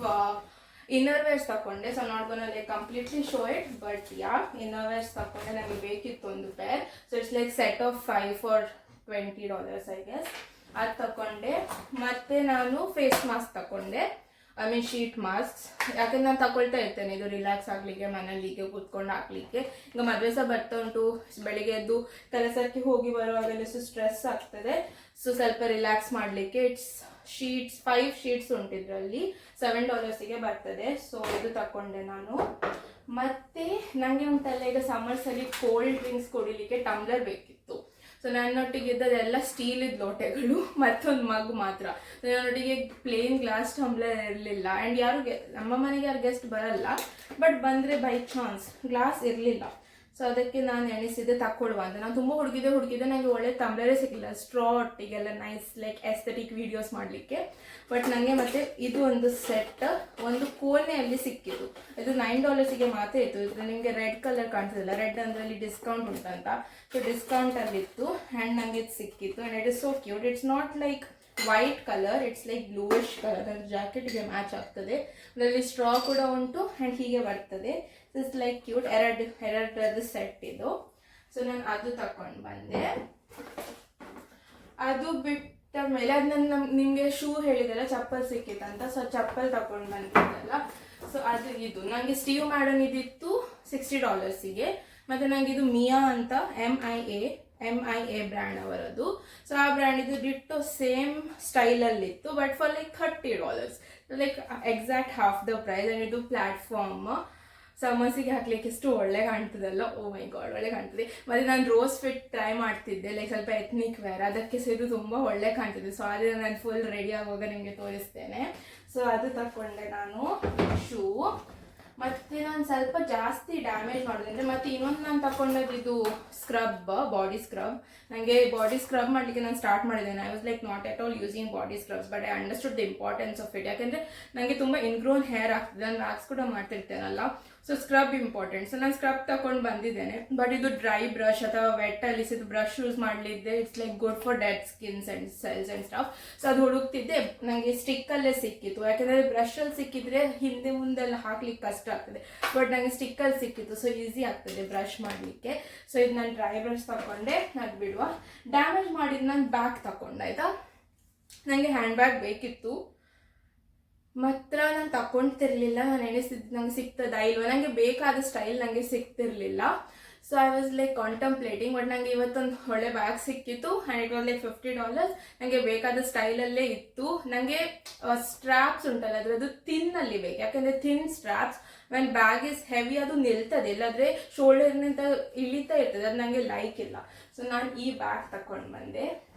ಇನ್ನರ್ ವೇರ್ಸ್ ತಗೊಂಡೆ. So not gonna like completely show it, but yeah inner wears ತಗೊಂಡೆ. ನನಗೆ ಬೇಕಿತ್ತು ಒಂದು pair. So it's like set of 5 for $20 I guess. ಅದು ತಗೊಂಡೆ. ಮತ್ತು ನಾನು ಫೇಸ್ ಮಾಸ್ಕ್ ತಗೊಂಡೆ, ಐ ಮೀನ್ ಶೀಟ್ ಮಾಸ್ಕ್ಸ್. ಯಾಕಂದ್ರೆ ನಾನು ತಗೊಳ್ತಾ ಇರ್ತೇನೆ ಇದು ರಿಲ್ಯಾಕ್ಸ್ ಆಗಲಿಕ್ಕೆ, ಮನೇಲಿಗೆ ಕೂತ್ಕೊಂಡು ಹಾಕ್ಲಿಕ್ಕೆ. ಈಗ ಮದುವೆ ಸಹ ಬರ್ತಾ ಉಂಟು, ಬೆಳಿಗ್ಗೆ ಎದ್ದು ಕೆಲಸಕ್ಕೆ ಹೋಗಿ ಬರುವಾಗಲೇ ಸ್ಟ್ರೆಸ್ ಆಗ್ತದೆ. ಸೊ ಸ್ವಲ್ಪ ರಿಲ್ಯಾಕ್ಸ್ ಮಾಡಲಿಕ್ಕೆ ಇಟ್ಸ್ ಶೀಟ್ಸ್ 5 ಶೀಟ್ಸ್ ಉಂಟು ಇದರಲ್ಲಿ, $7 ಬರ್ತದೆ. ಸೊ ಇದು ತಗೊಂಡೆ ನಾನು. ಮತ್ತೆ ನನಗೆ ಉಂಟಲ್ಲ ಈಗ ಸಮ್ಮರ್ಸಲ್ಲಿ ಕೋಲ್ಡ್ ಡ್ರಿಂಕ್ಸ್ ಕುಡಿಲಿಕ್ಕೆ ಟಮ್ಲರ್ ಬೇಕಿತ್ತು. ಸೊ ನನ್ನೊಟ್ಟಿಗೆ ಇದ್ದದೆಲ್ಲ ಸ್ಟೀಲಿದ ಲೋಟೆಗಳು, ಮತ್ತೊಂದು ಮಗು ಮಾತ್ರ. ನನ್ನೊಟ್ಟಿಗೆ ಪ್ಲೇನ್ ಗ್ಲಾಸ್ ಟಮ್ಲರ್ ಇರಲಿಲ್ಲ. ಆ್ಯಂಡ್ ಯಾರು ನಮ್ಮ ಮನೆಗೆ ಯಾರು ಗೆಸ್ಟ್ ಬರಲ್ಲ, ಬಟ್ ಬಂದರೆ ಬೈ ಚಾನ್ಸ್ ಗ್ಲಾಸ್ ಇರಲಿಲ್ಲ. ಸೊ ಅದಕ್ಕೆ ನಾನು ಎಣಿಸಿದ್ದೆ ತಗೊಳ್ಳುವ ಅಂತ. ನಾನು ತುಂಬ ಹುಡುಕಿದೆ, ನನಗೆ ಒಳ್ಳೆ ಟಮ್ಲರೇ ಸಿಗಲಿಲ್ಲ ಸ್ಟ್ರಾ ಒಟ್ಟಿಗೆಲ್ಲ ನೈಸ್ ಲೈಕ್ ಎಸ್ಥೆಟಿಕ್ ವೀಡಿಯೋಸ್ ಮಾಡಲಿಕ್ಕೆ. ಬಟ್ ನನಗೆ ಮತ್ತೆ ಇದು ಒಂದು ಸೆಟ್ ಒಂದು ಕೋಣೆಯಲ್ಲಿ ಸಿಕ್ಕಿತು. ಇದು $9 ಮಾತ್ರ ಇತ್ತು. ಇದು ನಿಮಗೆ ರೆಡ್ ಕಲರ್ ಕಾಣ್ತಿಲ್ಲ, ರೆಡ್ ಅದರಲ್ಲಿ ಡಿಸ್ಕೌಂಟ್ ಉಂಟಂತ. ಸೊ ಡಿಸ್ಕೌಂಟಲ್ಲಿತ್ತು ಆ್ಯಂಡ್ ನನಗೆ ಇದು ಸಿಕ್ಕಿತ್ತು. And it is so cute. It's not like white colour, it's like bluish colour. ನನ್ನ ಜಾಕೆಟ್ಗೆ ಮ್ಯಾಚ್ ಆಗ್ತದೆ. ಅದರಲ್ಲಿ ಸ್ಟ್ರಾ ಕೂಡ ಉಂಟು ಆ್ಯಂಡ್ ಹೀಗೆ ಬರ್ತದೆ. It's like cute. ಎರಡರದ್ದು ಸೆಟ್ ಇದು. ಸೊ ನಾನು ಅದು ತಕೊಂಡು ಬಂದೆ. ಅದು ಬಿಟ್ಟ ಮೇಲೆ ಅದು ನಾನು ನಿಮಗೆ ಶೂ ಹೇಳಿದೆಲ್ಲ ಚಪ್ಪಲ್ ಸಿಕ್ಕಿತ್ತಂತ. ಸೊ ಚಪ್ಪಲ್ ತಗೊಂಡು ಬಂದಿದ್ದಲ್ಲ. ಸೊ ಅದು ಇದು ನನಗೆ ಸ್ಟೀವ್ ಮ್ಯಾಡನ್ ಇದಿತ್ತು $60. ಮತ್ತು ನನಗೆ ಇದು ಮಿಯಾ ಅಂತ MIA ಬ್ರ್ಯಾಂಡ್ ಅವರದು. ಸೊ ಆ ಬ್ರ್ಯಾಂಡ್ ಇದು ಡಿಟ್ಟೋ ಸೇಮ್ ಸ್ಟೈಲಲ್ಲಿತ್ತು, but for like $30, like exact half the price. And ಇದು ಪ್ಲ್ಯಾಟ್ಫಾರ್ಮ್ ಸಮೋಸಿಗೆ ಹಾಕ್ಲಿಕ್ಕೆ ಎಷ್ಟು ಒಳ್ಳೆ ಕಾಣ್ತದಲ್ಲ. ಓ ಮೈ ಗಾಡ್, ಒಳ್ಳೆ ಕಾಣ್ತದೆ. ಮತ್ತು ನಾನು ರೋಸ್ ಫಿಟ್ ಟ್ರೈ ಮಾಡ್ತಿದ್ದೆ, ಲೈಕ್ ಸ್ವಲ್ಪ ಎಥ್ನಿಕ್ ವೇರ್, ಅದಕ್ಕೆ ಸಹ ಇದು ತುಂಬ ಒಳ್ಳೆ ಕಾಣ್ತಿದೆ. ಸೊ ಆದರೆ ನಾನು ಫುಲ್ ರೆಡಿ ಆಗುವಾಗ ನಿಮಗೆ ತೋರಿಸ್ತೇನೆ. ಸೊ ಅದು ತಗೊಂಡೆ ನಾನು ಶೂ. ಮತ್ತು ನಾನು ಸ್ವಲ್ಪ ಜಾಸ್ತಿ ಡ್ಯಾಮೇಜ್ ಮಾಡೋದಂದರೆ ಮತ್ತು ಇನ್ನೊಂದು ನಾನು ತಗೊಂಡದ್ದು ಇದು ಸ್ಕ್ರಬ್, ಬಾಡಿ ಸ್ಕ್ರಬ್. ನನಗೆ ಬಾಡಿ ಸ್ಕ್ರಬ್ ಮಾಡಲಿಕ್ಕೆ ನಾನು ಸ್ಟಾರ್ಟ್ ಮಾಡಿದ್ದೇನೆ. I was like not at all using body scrubs, but I understood the importance of it. ಯಾಕೆಂದರೆ ನನಗೆ ತುಂಬ ಇನ್ಗ್ರೋನ್ ಹೇರ್ ಆಗ್ತದೆ, ನಾನು ವ್ಯಾಕ್ಸ್ ಕೂಡ ಮಾಡ್ತಿರ್ತೇನಲ್ಲ. So scrub important. ಸೊ ನಾನು ಸ್ಕ್ರಬ್ ತಗೊಂಡು ಬಂದಿದ್ದೇನೆ, ಬಟ್ ಇದು ಡ್ರೈ ಬ್ರಷ್ ಅಥವಾ ವೆಟ್ಟಲ್ಲಿ ಇದು ಬ್ರಷ್ ಯೂಸ್ ಮಾಡಲಿದ್ದೆ. It's like good for dead skins and cells and stuff. So ಅದು ಹುಡುಕ್ತಿದ್ದೆ, ನನಗೆ ಸ್ಟಿಕ್ಕಲ್ಲೇ ಸಿಕ್ಕಿತ್ತು. ಯಾಕೆಂದರೆ ಬ್ರಷಲ್ಲಿ ಸಿಕ್ಕಿದ್ರೆ ಹಿಂದೆ ಮುಂದೆಲ್ಲ ಹಾಕ್ಲಿಕ್ಕೆ ಕಷ್ಟ ಆಗ್ತದೆ, ಬಟ್ ನನಗೆ ಸ್ಟಿಕ್ಕಲ್ಲಿ ಸಿಕ್ಕಿತ್ತು. ಸೊ ಈಸಿ ಆಗ್ತದೆ ಬ್ರಷ್ ಮಾಡಲಿಕ್ಕೆ. ಸೊ ಇದು ನಾನು ಡ್ರೈ ಬ್ರಷ್ ತಗೊಂಡೆ. ಅದು ಬಿಡುವ, ಡ್ಯಾಮೇಜ್ ಮಾಡಿದ್ದು ನಾನು ಬ್ಯಾಗ್ ತಗೊಂಡೆ ಆಯಿತಾ. ನನಗೆ ಹ್ಯಾಂಡ್ ಬ್ಯಾಗ್ ಬೇಕಿತ್ತು, ಮಾತ್ರ ನಾನು ತಗೊಳ್ತಿರ್ಲಿಲ್ಲ. ನಾನು ಎಣಿಸಿದ್ದು ನಂಗೆ ಸಿಗ್ತದ ಇಲ್ವ, ನನಗೆ ಬೇಕಾದ ಸ್ಟೈಲ್ ನನಗೆ ಸಿಗ್ತಿರ್ಲಿಲ್ಲ. So I was like contemplating. But ನನಗೆ ಇವತ್ತೊಂದು ಒಳ್ಳೆ ಬ್ಯಾಗ್ ಸಿಕ್ಕಿತ್ತು ಆ್ಯಂಡ್ ಇಟ್ ವಾಸ್ ಲೈಕ್ $50. ನನಗೆ ಬೇಕಾದ ಸ್ಟೈಲಲ್ಲೇ ಇತ್ತು. ನನಗೆ ಸ್ಟ್ರ್ಯಾಪ್ಸ್ ಉಂಟಲ್ಲ ಅದರದ್ದು ಥಿನ್ನಲ್ಲಿ ಬೇಕು, ಯಾಕೆಂದರೆ thin straps when bag is heavy ಅದು ನಿಲ್ತದೆ, ಇಲ್ಲಾಂದರೆ ಶೋಲ್ಡರ್ನಿಂದ ಇಳಿತಾ ಇರ್ತದೆ, ಅದು ನನಗೆ ಲೈಕ್ ಇಲ್ಲ. ಸೊ ನಾನು ಈ ಬ್ಯಾಗ್ ತಗೊಂಡು ಬಂದೆ.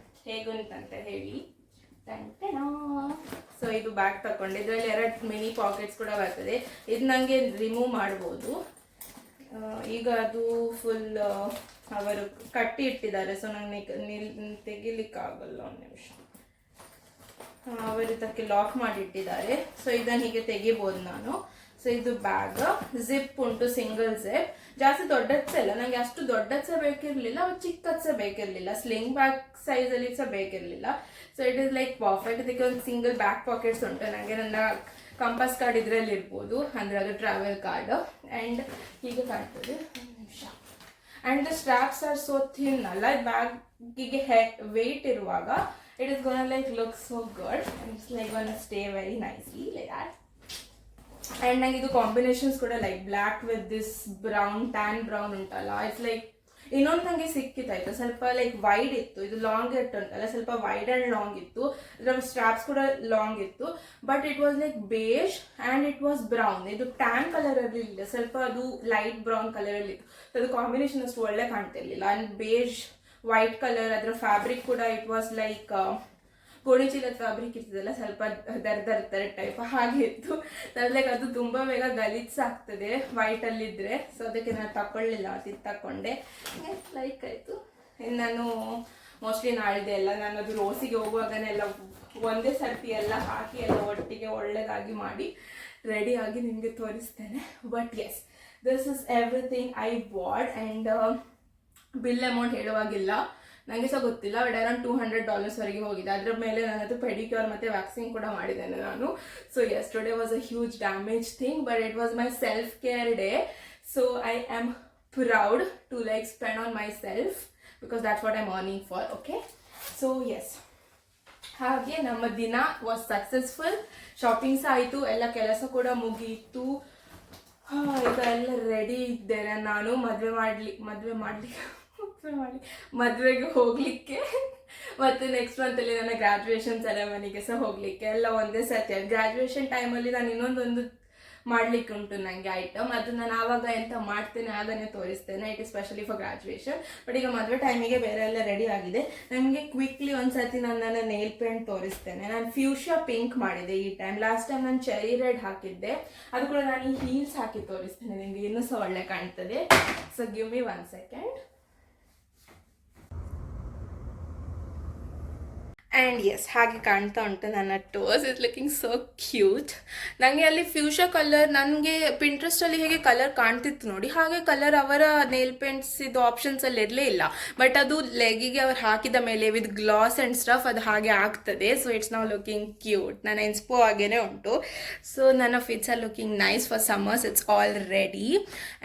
ಹೇಗುಂಟಂತ ಹೇಳಿ. ಸೊ ಇದು ಬ್ಯಾಗ್ ತಗೊಂಡೆ. ಇದರಲ್ಲಿ 2 ಮಿನಿ ಪಾಕೆಟ್ಸ್ ಕೂಡ ಬರ್ತದೆ. ಇದು ನನಗೆ ರಿಮೂವ್ ಮಾಡ್ಬೋದು. ಈಗ ಅದು ಫುಲ್ ಅವರು ಕಟ್ಟಿ ಇಟ್ಟಿದ್ದಾರೆ. ಸೊ ನನಗೆ ತೆಗಿಲಿಕ್ಕಾಗಲ್ಲ, ಒಂದು ನಿಮಿಷ. ಅವರು ಇದಕ್ಕೆ ಲಾಕ್ ಮಾಡಿಟ್ಟಿದ್ದಾರೆ. ಸೊ ಇದನ್ನು ಹೀಗೆ ತೆಗಿಬೋದು ನಾನು. ಸೊ ಇದು ಬ್ಯಾಗ್ ಜಿಪ್ ಉಂಟು, ಸಿಂಗಲ್ ಜಿಪ್. ಜಾಸ್ತಿ ದೊಡ್ಡದು ಸಹ ಇಲ್ಲ, ನನಗೆ ಅಷ್ಟು ದೊಡ್ಡದು ಸಹ ಬೇಕಿರಲಿಲ್ಲ, ಚಿಕ್ಕದು ಸಹ ಬೇಕಿರಲಿಲ್ಲ, ಸ್ಲಿಂಗ್ ಬ್ಯಾಗ್ ಸೈಜಲ್ಲಿ ಸಹ ಬೇಕಿರಲಿಲ್ಲ. So it is like perfect. ಇದಕ್ಕೆ ಒಂದು ಸಿಂಗಲ್ ಬ್ಯಾಕ್ ಪಾಕೆಟ್ಸ್ ಉಂಟು. ನನಗೆ ನನ್ನ ಕಂಪಾಸ್ ಕಾರ್ಡ್ ಇದರಲ್ಲಿ ಇರ್ಬೋದು, ಅಂದರೆ ಅದು ಟ್ರಾವೆಲ್ ಕಾರ್ಡ್. ಆ್ಯಂಡ್ ಹೀಗೆ ಕಾಣ್ತದೆ, ಒಂದು ನಿಮಿಷ. And the straps are so thin ಅಲ್ಲ, ಬ್ಯಾಗಿಗೆ ವೆಯ್ಟ್ ಇರುವಾಗ it is gonna like look so good. It's like gonna stay very nicely like that. And ನಂಗೆ ಇದು ಕಾಂಬಿನೇಷನ್ಸ್ ಕೂಡ like black with this brown, tan brown ಉಂಟಲ್ಲ, ಇಟ್ಸ್ ಲೈಕ್ ಇನ್ನೊಂದು ನನಗೆ ಸಿಕ್ಕಿತ್ತಾಯ್ತು. ಸ್ವಲ್ಪ ಲೈಕ್ ವೈಡ್ ಇತ್ತು, ಇದು ಲಾಂಗ್ ಉಂಟಲ್ಲ, ಸ್ವಲ್ಪ ವೈಡ್ ಆ್ಯಂಡ್ ಲಾಂಗ್ ಇತ್ತು. ಇದರ ಸ್ಟ್ರಾಪ್ಸ್ ಕೂಡ ಲಾಂಗ್ ಇತ್ತು, but it was like beige and it was brown. ಇದು ಟ್ಯಾನ್ ಕಲರಲ್ಲಿ ಇಲ್ಲ, ಸ್ವಲ್ಪ ಅದು ಲೈಟ್ ಬ್ರೌನ್ ಕಲರಲ್ಲಿ ಇತ್ತು. ಅದು ಕಾಂಬಿನೇಷನ್ ಅಷ್ಟು ಒಳ್ಳೆ ಕಾಣ್ತಿರ್ಲಿಲ್ಲ. ಆ್ಯಂಡ್ ಬೇಜ್ ವೈಟ್ ಕಲರ್, ಅದರ ಫ್ಯಾಬ್ರಿಕ್ ಕೂಡ ಇಟ್ ವಾಸ್ ಲೈಕ್ ಗೋಣಿ ಚೀಲದ ಫ್ಯಾಬ್ರಿಕ್ ಇರ್ತದಲ್ಲ, ಸ್ವಲ್ಪ ದರ್ದರ್ತಾರೆ ಟೈಪ್ ಹಾಗೆ ಇತ್ತು. ಲೈಕ್ ಅದು ತುಂಬ ಬೇಗ ಗಲೀಜಾಗ್ತದೆ ವೈಟಲ್ಲಿದ್ದರೆ. ಸೊ ಅದಕ್ಕೆ ನಾನು ತಗೊಳ್ಳಿಲ್ಲ, ಅದು ತಗೊಂಡೆ. ಲೈಕ್ ಆಯಿತು. ಇನ್ನು ನಾನು ಮೋಸ್ಟ್ಲಿ ನಾಳಿದೆ ಎಲ್ಲ ನಾನು ಅದು ರೋಸಿಗೆ ಹೋಗುವಾಗನೆಲ್ಲ ಒಂದೇ ಸರ್ತಿ ಎಲ್ಲ ಹಾಕಿ ಎಲ್ಲ ಒಟ್ಟಿಗೆ ಒಳ್ಳೆದಾಗಿ ಮಾಡಿ ರೆಡಿಯಾಗಿ ನಿಮಗೆ ತೋರಿಸ್ತೇನೆ. But yes, this is everything I bought. And bill amount ಹೇಳುವಾಗಿಲ್ಲ, ನನಗೆ ಸಹ ಗೊತ್ತಿಲ್ಲ, ಬಟ್ ಅರೌಂಡ್ $200 ಹೋಗಿದೆ. ಅದರ ಮೇಲೆ ನನ್ನದು ಪೆಡಿಕ್ಯೂರ್ ಮತ್ತು ವ್ಯಾಕ್ಸಿನ್ ಕೂಡ ಮಾಡಿದ್ದೇನೆ ನಾನು. So yes, today was a huge damage thing, but it was my self care day. So I am proud to like spend on my self because that's what I'm earning for. Okay, so yes, ಹಾಗೆ ನಮ್ಮ ದಿನ ವಾಸ್ ಸಕ್ಸಸ್ಫುಲ್. ಶಾಪಿಂಗ್ ಸಹ ಆಯಿತು, ಎಲ್ಲ ಕೆಲಸ ಕೂಡ ಮುಗಿಯಿತು. ಈಗ ಎಲ್ಲ ರೆಡಿ ಇದ್ದೇನೆ ನಾನು ಮದುವೆಗೆ ಹೋಗಲಿಕ್ಕೆ ಮತ್ತು ನೆಕ್ಸ್ಟ್ ಮಂತಲ್ಲಿ ನನ್ನ ಗ್ರ್ಯಾಜುಯೇಷನ್ ಸೆರೆಮನಿಗೆ ಸಹ ಹೋಗಲಿಕ್ಕೆ, ಎಲ್ಲ ಒಂದೇ ಸತಿ. ಗ್ರ್ಯಾಜುಯೇಷನ್ ಟೈಮಲ್ಲಿ ನಾನು ಇನ್ನೊಂದೊಂದು ಮಾಡಲಿಕ್ಕೆ ಉಂಟು ನನಗೆ ಐಟಮ್, ಅದು ನಾನು ಆವಾಗ ಎಂತ ಮಾಡ್ತೇನೆ ಆಗನೇ ತೋರಿಸ್ತೇನೆ. It is specially for graduation. But ಈಗ ಮದುವೆ ಟೈಮಿಗೆ ಬೇರೆ ಎಲ್ಲ ರೆಡಿ ಆಗಿದೆ. ನನಗೆ ಕ್ವಿಕ್ಲಿ ಒಂದ್ಸತಿ ನಾನು ನನ್ನ ನೇಲ್ ಪೇಂಟ್ ತೋರಿಸ್ತೇನೆ. ನಾನು ಫ್ಯೂಷಿಯಾ ಪಿಂಕ್ ಮಾಡಿದೆ ಈ ಟೈಮ್. ಲಾಸ್ಟ್ ಟೈಮ್ ನಾನು ಚೆರಿ ರೆಡ್ ಹಾಕಿದ್ದೆ, ಅದು ಕೂಡ ನಾನು ಈ ಹೀಲ್ಸ್ ಹಾಕಿ ತೋರಿಸ್ತೇನೆ ನಿಮಗೆ, ಇನ್ನೂ ಸಹ ಒಳ್ಳೆ ಕಾಣ್ತದೆ. So give me 1 second. And yes, ಹಾಗೆ ಕಾಣ್ತಾ ಉಂಟು ನನ್ನ toes. Is looking so cute. ನನಗೆ ಅಲ್ಲಿ ಫ್ಯೂಷಾ ಕಲರ್, ನನಗೆ ಪಿಂಟ್ರೆಸ್ಟಲ್ಲಿ ಹೇಗೆ ಕಲರ್ ಕಾಣ್ತಿತ್ತು ನೋಡಿ, ಹಾಗೆ ಕಲರ್ ಅವರ ನೇಲ್ ಪೇಂಟ್ಸ್ ಇದು ಆಪ್ಷನ್ಸಲ್ಲಿ ಇರಲೇ ಇಲ್ಲ. ಬಟ್ ಅದು ಲೆಗಿಗೆ ಅವ್ರು ಹಾಕಿದ ಮೇಲೆ ವಿತ್ ಗ್ಲಾಸ್ ಆ್ಯಂಡ್ ಸ್ಟಫ್ ಅದು ಹಾಗೆ ಆಗ್ತದೆ. So it's now looking cute. ನನ್ನ ಇನ್ಸ್ಪೋ ಆಗೇ ಉಂಟು. ಸೊ ನನ್ನ fits are looking nice for summers. It's all ready.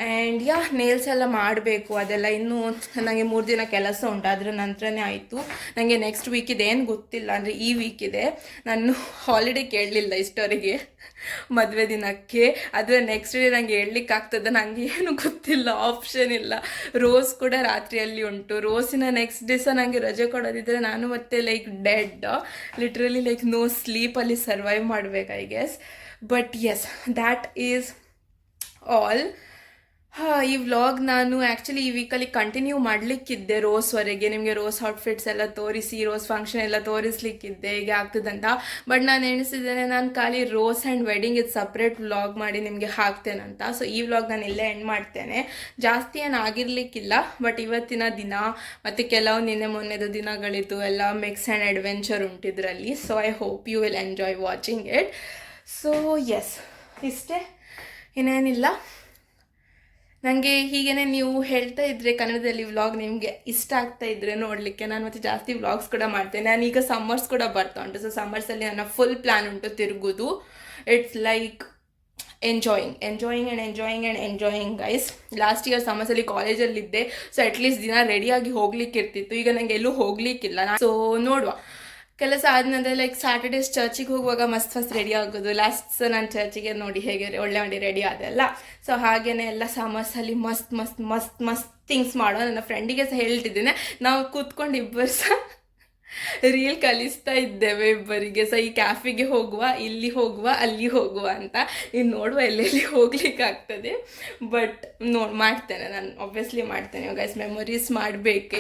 And yeah, nails ಎಲ್ಲ ಮಾಡಬೇಕು, ಅದೆಲ್ಲ ಇನ್ನೂ ನನಗೆ 3 ದಿನ ಕೆಲಸ ಉಂಟು, ಅದರ ನಂತರನೇ ಆಯಿತು. ನನಗೆ ನೆಕ್ಸ್ಟ್ ವೀಕ್ ಇದೆ ಏನು ಗೊತ್ತಿಲ್ಲ, ಅಂದರೆ ಈ ವೀಕ್ ಇದೆ. ನಾನು ಹಾಲಿಡೇ ಕೇಳಲಿಲ್ಲ ಇಷ್ಟವರೆಗೆ ಮದುವೆ ದಿನಕ್ಕೆ. ಆದರೆ ನೆಕ್ಸ್ಟ್ ಡೇ ನನಗೆ ಹೇಳಲಿಕ್ಕೆ ಆಗ್ತದೆ, ನನಗೆ ಏನು ಗೊತ್ತಿಲ್ಲ, ಆಪ್ಷನ್ ಇಲ್ಲ. ರೋಸ್ ಕೂಡ ರಾತ್ರಿಯಲ್ಲಿ ಉಂಟು. ರೋಸಿನ ನೆಕ್ಸ್ಟ್ ದಿವಸ ನನಗೆ ರಜೆ ಕೊಡೋದಿದ್ದರೆ ನಾನು ಮತ್ತೆ like dead, literally like no ಸ್ಲೀಪಲ್ಲಿ ಸರ್ವೈವ್ ಮಾಡಬೇಕು I guess. But yes, that is all. ಈ ವ್ಲಾಗ್ ನಾನು ಆ್ಯಕ್ಚುಲಿ ಈ ವೀಕಲ್ಲಿ ಕಂಟಿನ್ಯೂ ಮಾಡಲಿಕ್ಕಿದ್ದೆ ರೋಸ್ವರೆಗೆ, ನಿಮಗೆ ರೋಸ್ ಔಟ್ಫಿಟ್ಸ್ ಎಲ್ಲ ತೋರಿಸಿ, ರೋಸ್ ಫಂಕ್ಷನ್ ಎಲ್ಲ ತೋರಿಸ್ಲಿಕ್ಕಿದ್ದೆ ಹೇಗೆ ಆಗ್ತದಂತ. ಬಟ್ ನಾನು ಎಣಿಸಿದ್ದೇನೆ ನಾನು ಖಾಲಿ ರೋಸ್ ಆ್ಯಂಡ್ ವೆಡ್ಡಿಂಗ್ ಇದು ಸಪ್ರೇಟ್ ವ್ಲಾಗ್ ಮಾಡಿ ನಿಮಗೆ ಹಾಕ್ತೇನಂತ. ಸೊ ಈ ವ್ಲಾಗ್ ನಾನು ಇಲ್ಲೇ ಎಂಡ್ ಮಾಡ್ತೇನೆ. ಜಾಸ್ತಿ ಏನು ಆಗಿರಲಿಕ್ಕಿಲ್ಲ, ಬಟ್ ಇವತ್ತಿನ ದಿನ ಮತ್ತು ಕೆಲವು ನಿನ್ನೆ ಮೊನ್ನೆದ ದಿನಗಳಿದ್ದು ಎಲ್ಲ ಮಿಕ್ಸ್ ಆ್ಯಂಡ್ ಅಡ್ವೆಂಚರ್ ಉಂಟಿದ್ರಲ್ಲಿ. So I hope you will enjoy watching it. So yes, ಇಷ್ಟೇ, ಇನ್ನೇನಿಲ್ಲ. ನನಗೆ ಹೀಗೇ ನೀವು ಹೇಳ್ತಾ ಇದ್ದರೆ ಕನ್ನಡದಲ್ಲಿ ವ್ಲಾಗ್ ನಿಮಗೆ ಇಷ್ಟ ಆಗ್ತಾ ಇದ್ದರೆ ನೋಡಲಿಕ್ಕೆ, ನಾನು ಮತ್ತೆ ಜಾಸ್ತಿ ವ್ಲಾಗ್ಸ್ ಕೂಡ ಮಾಡ್ತೇನೆ. ನಾನೀಗ ಸಮ್ಮರ್ಸ್ ಕೂಡ ಬರ್ತಾ ಉಂಟು. ಸೊ ಸಮ್ಮರ್ಸಲ್ಲಿ ನನ್ನ ಫುಲ್ ಪ್ಲ್ಯಾನ್ ಉಂಟು ತಿರುಗೋದು. It's like enjoying guys. Last year ಸಮ್ಮರ್ಸಲ್ಲಿ ಕಾಲೇಜಲ್ಲಿದ್ದೆ, ಸೊ ಅಟ್ಲೀಸ್ಟ್ ದಿನ ರೆಡಿಯಾಗಿ ಹೋಗ್ಲಿಕ್ಕೆ ಇರ್ತಿತ್ತು. ಈಗ ನನಗೆ ಎಲ್ಲೂ ಹೋಗಲಿಕ್ಕಿಲ್ಲ. ಸೊ ನೋಡುವ, ಕೆಲಸ ಆದನಂತರ ಲೈಕ್ ಸ್ಯಾಟರ್ಡೇಸ್ ಚರ್ಚಿಗೆ ಹೋಗುವಾಗ ಮಸ್ತ್ ರೆಡಿ ಆಗೋದು. ಲಾಸ್ಟ್ ನಾನು ಚರ್ಚಿಗೆ ನೋಡಿ ಹೇಗೆ ಒಳ್ಳೆ ರೆಡಿ ಆದೆಲ್ಲ. ಸೊ ಹಾಗೆಯೇ ಎಲ್ಲ ಸಮ್ಮರ್ಸಲ್ಲಿ ಮಸ್ತ್ ಥಿಂಗ್ಸ್ ಮಾಡೋ. ನನ್ನ ಫ್ರೆಂಡಿಗೆ ಸಹ ಹೇಳ್ತಿದ್ದೇನೆ, ನಾವು ಕೂತ್ಕೊಂಡು ಇಬ್ಬರು ಸಹ ರೀಲ್ ಕಲಿಸ್ತಾ ಇದ್ದೇವೆ ಇಬ್ಬರಿಗೆ. ಸೊ ಈ ಕ್ಯಾಫಿಗೆ ಹೋಗುವ, ಇಲ್ಲಿ ಹೋಗುವ, ಅಲ್ಲಿ ಹೋಗುವ ಅಂತ. ಇನ್ನು ನೋಡುವ ಎಲ್ಲೆಲ್ಲಿ ಹೋಗ್ಲಿಕ್ಕಾಗ್ತದೆ. ಬಟ್ ಮಾಡ್ತೇನೆ ನಾನು, ಆಬ್ವಿಯಸ್ಲಿ ಮಾಡ್ತೇನೆ. ಗೈಸ್, ಮೆಮೊರೀಸ್ ಮಾಡಬೇಕೆ,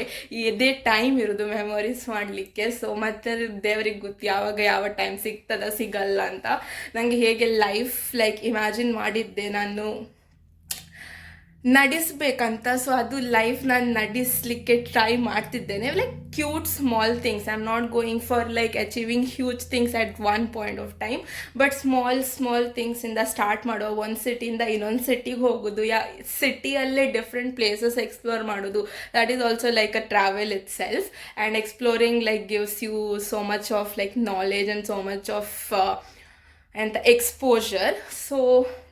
ಇದೇ ಟೈಮ್ ಇರೋದು ಮೆಮೊರೀಸ್ ಮಾಡಲಿಕ್ಕೆ. ಸೊ ಮತ್ತೆ ದೇವ್ರಿಗೆ ಗೊತ್ತು ಯಾವಾಗ ಯಾವ ಟೈಮ್ ಸಿಗ್ತದ ಸಿಗಲ್ಲ ಅಂತ. ನನಗೆ ಹೇಗೆ ಲೈಫ್ ಲೈಕ್ ಇಮ್ಯಾಜಿನ್ ಮಾಡಿದ್ದೆ ನಾನು ನಡೆಸಬೇಕಂತ. ಸೊ ಅದು ಲೈಫ್ ನಾನು ನಡೆಸಲಿಕ್ಕೆ ಟ್ರೈ ಮಾಡ್ತಿದ್ದೇನೆ. Like cute small things. I am not going for like achieving huge things at one point of time, but small ಥಿಂಗ್ಸಿಂದ ಸ್ಟಾರ್ಟ್ ಮಾಡೋ. ಒಂದು ಸಿಟಿಯಿಂದ ಇನ್ನೊಂದು ಸಿಟಿಗೆ ಹೋಗೋದು, ಸಿಟಿಯಲ್ಲೇ ಡಿಫ್ರೆಂಟ್ ಪ್ಲೇಸಸ್ ಎಕ್ಸ್ಪ್ಲೋರ್ ಮಾಡೋದು. That is also like a travel itself. And exploring like gives you so much of like knowledge and so much of and the exposure. So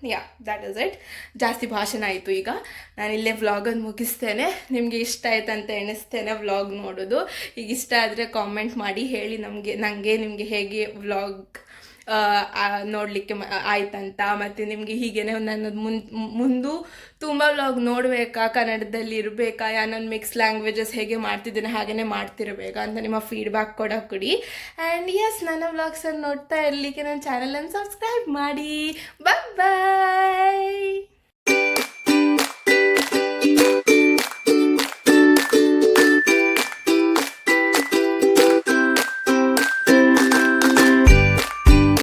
yeah, that is it. ಜಾಸ್ತಿ ಭಾಷಣ ಆಯಿತು. ಈಗ ನಾನು ಇಲ್ಲೇ ವ್ಲಾಗನ್ನು ಮುಗಿಸ್ತೇನೆ. ನಿಮಗೆ ಇಷ್ಟ ಆಯ್ತು ಅಂತ ಎಣಿಸ್ತೇನೆ ವ್ಲಾಗ್ ನೋಡೋದು. ಈಗ ಇಷ್ಟ ಆದರೆ ಕಾಮೆಂಟ್ ಮಾಡಿ ಹೇಳಿ ನನಗೆ ನಿಮಗೆ ಹೇಗೆ ವ್ಲಾಗ್ ನೋಡಲಿಕ್ಕೆ ಆಯ್ತಂತ. ಮತ್ತು ನಿಮಗೆ ಹೀಗೇ ನನ್ನ ಮುಂದೆ ತುಂಬ ವ್ಲಾಗ್ ನೋಡಬೇಕಾ, ಕನ್ನಡದಲ್ಲಿ ಇರಬೇಕಾ, ನಾನು ಮಿಕ್ಸ್ ಲ್ಯಾಂಗ್ವೇಜಸ್ ಹೇಗೆ ಮಾಡ್ತಿದ್ದೇನೆ ಹಾಗೆಯೇ ಮಾಡ್ತಿರ್ಬೇಕಾ ಅಂತ ನಿಮ್ಮ ಫೀಡ್ಬ್ಯಾಕ್ ಕೂಡ ಕೊಡಿ. ಆ್ಯಂಡ್ ಎಸ್, ನನ್ನ ವ್ಲಾಗ್ಸನ್ನು ನೋಡ್ತಾ ಇರಲಿಕ್ಕೆ ನನ್ನ ಚಾನಲನ್ನು ಸಬ್ಸ್ಕ್ರೈಬ್ ಮಾಡಿ. ಬಾಯ್.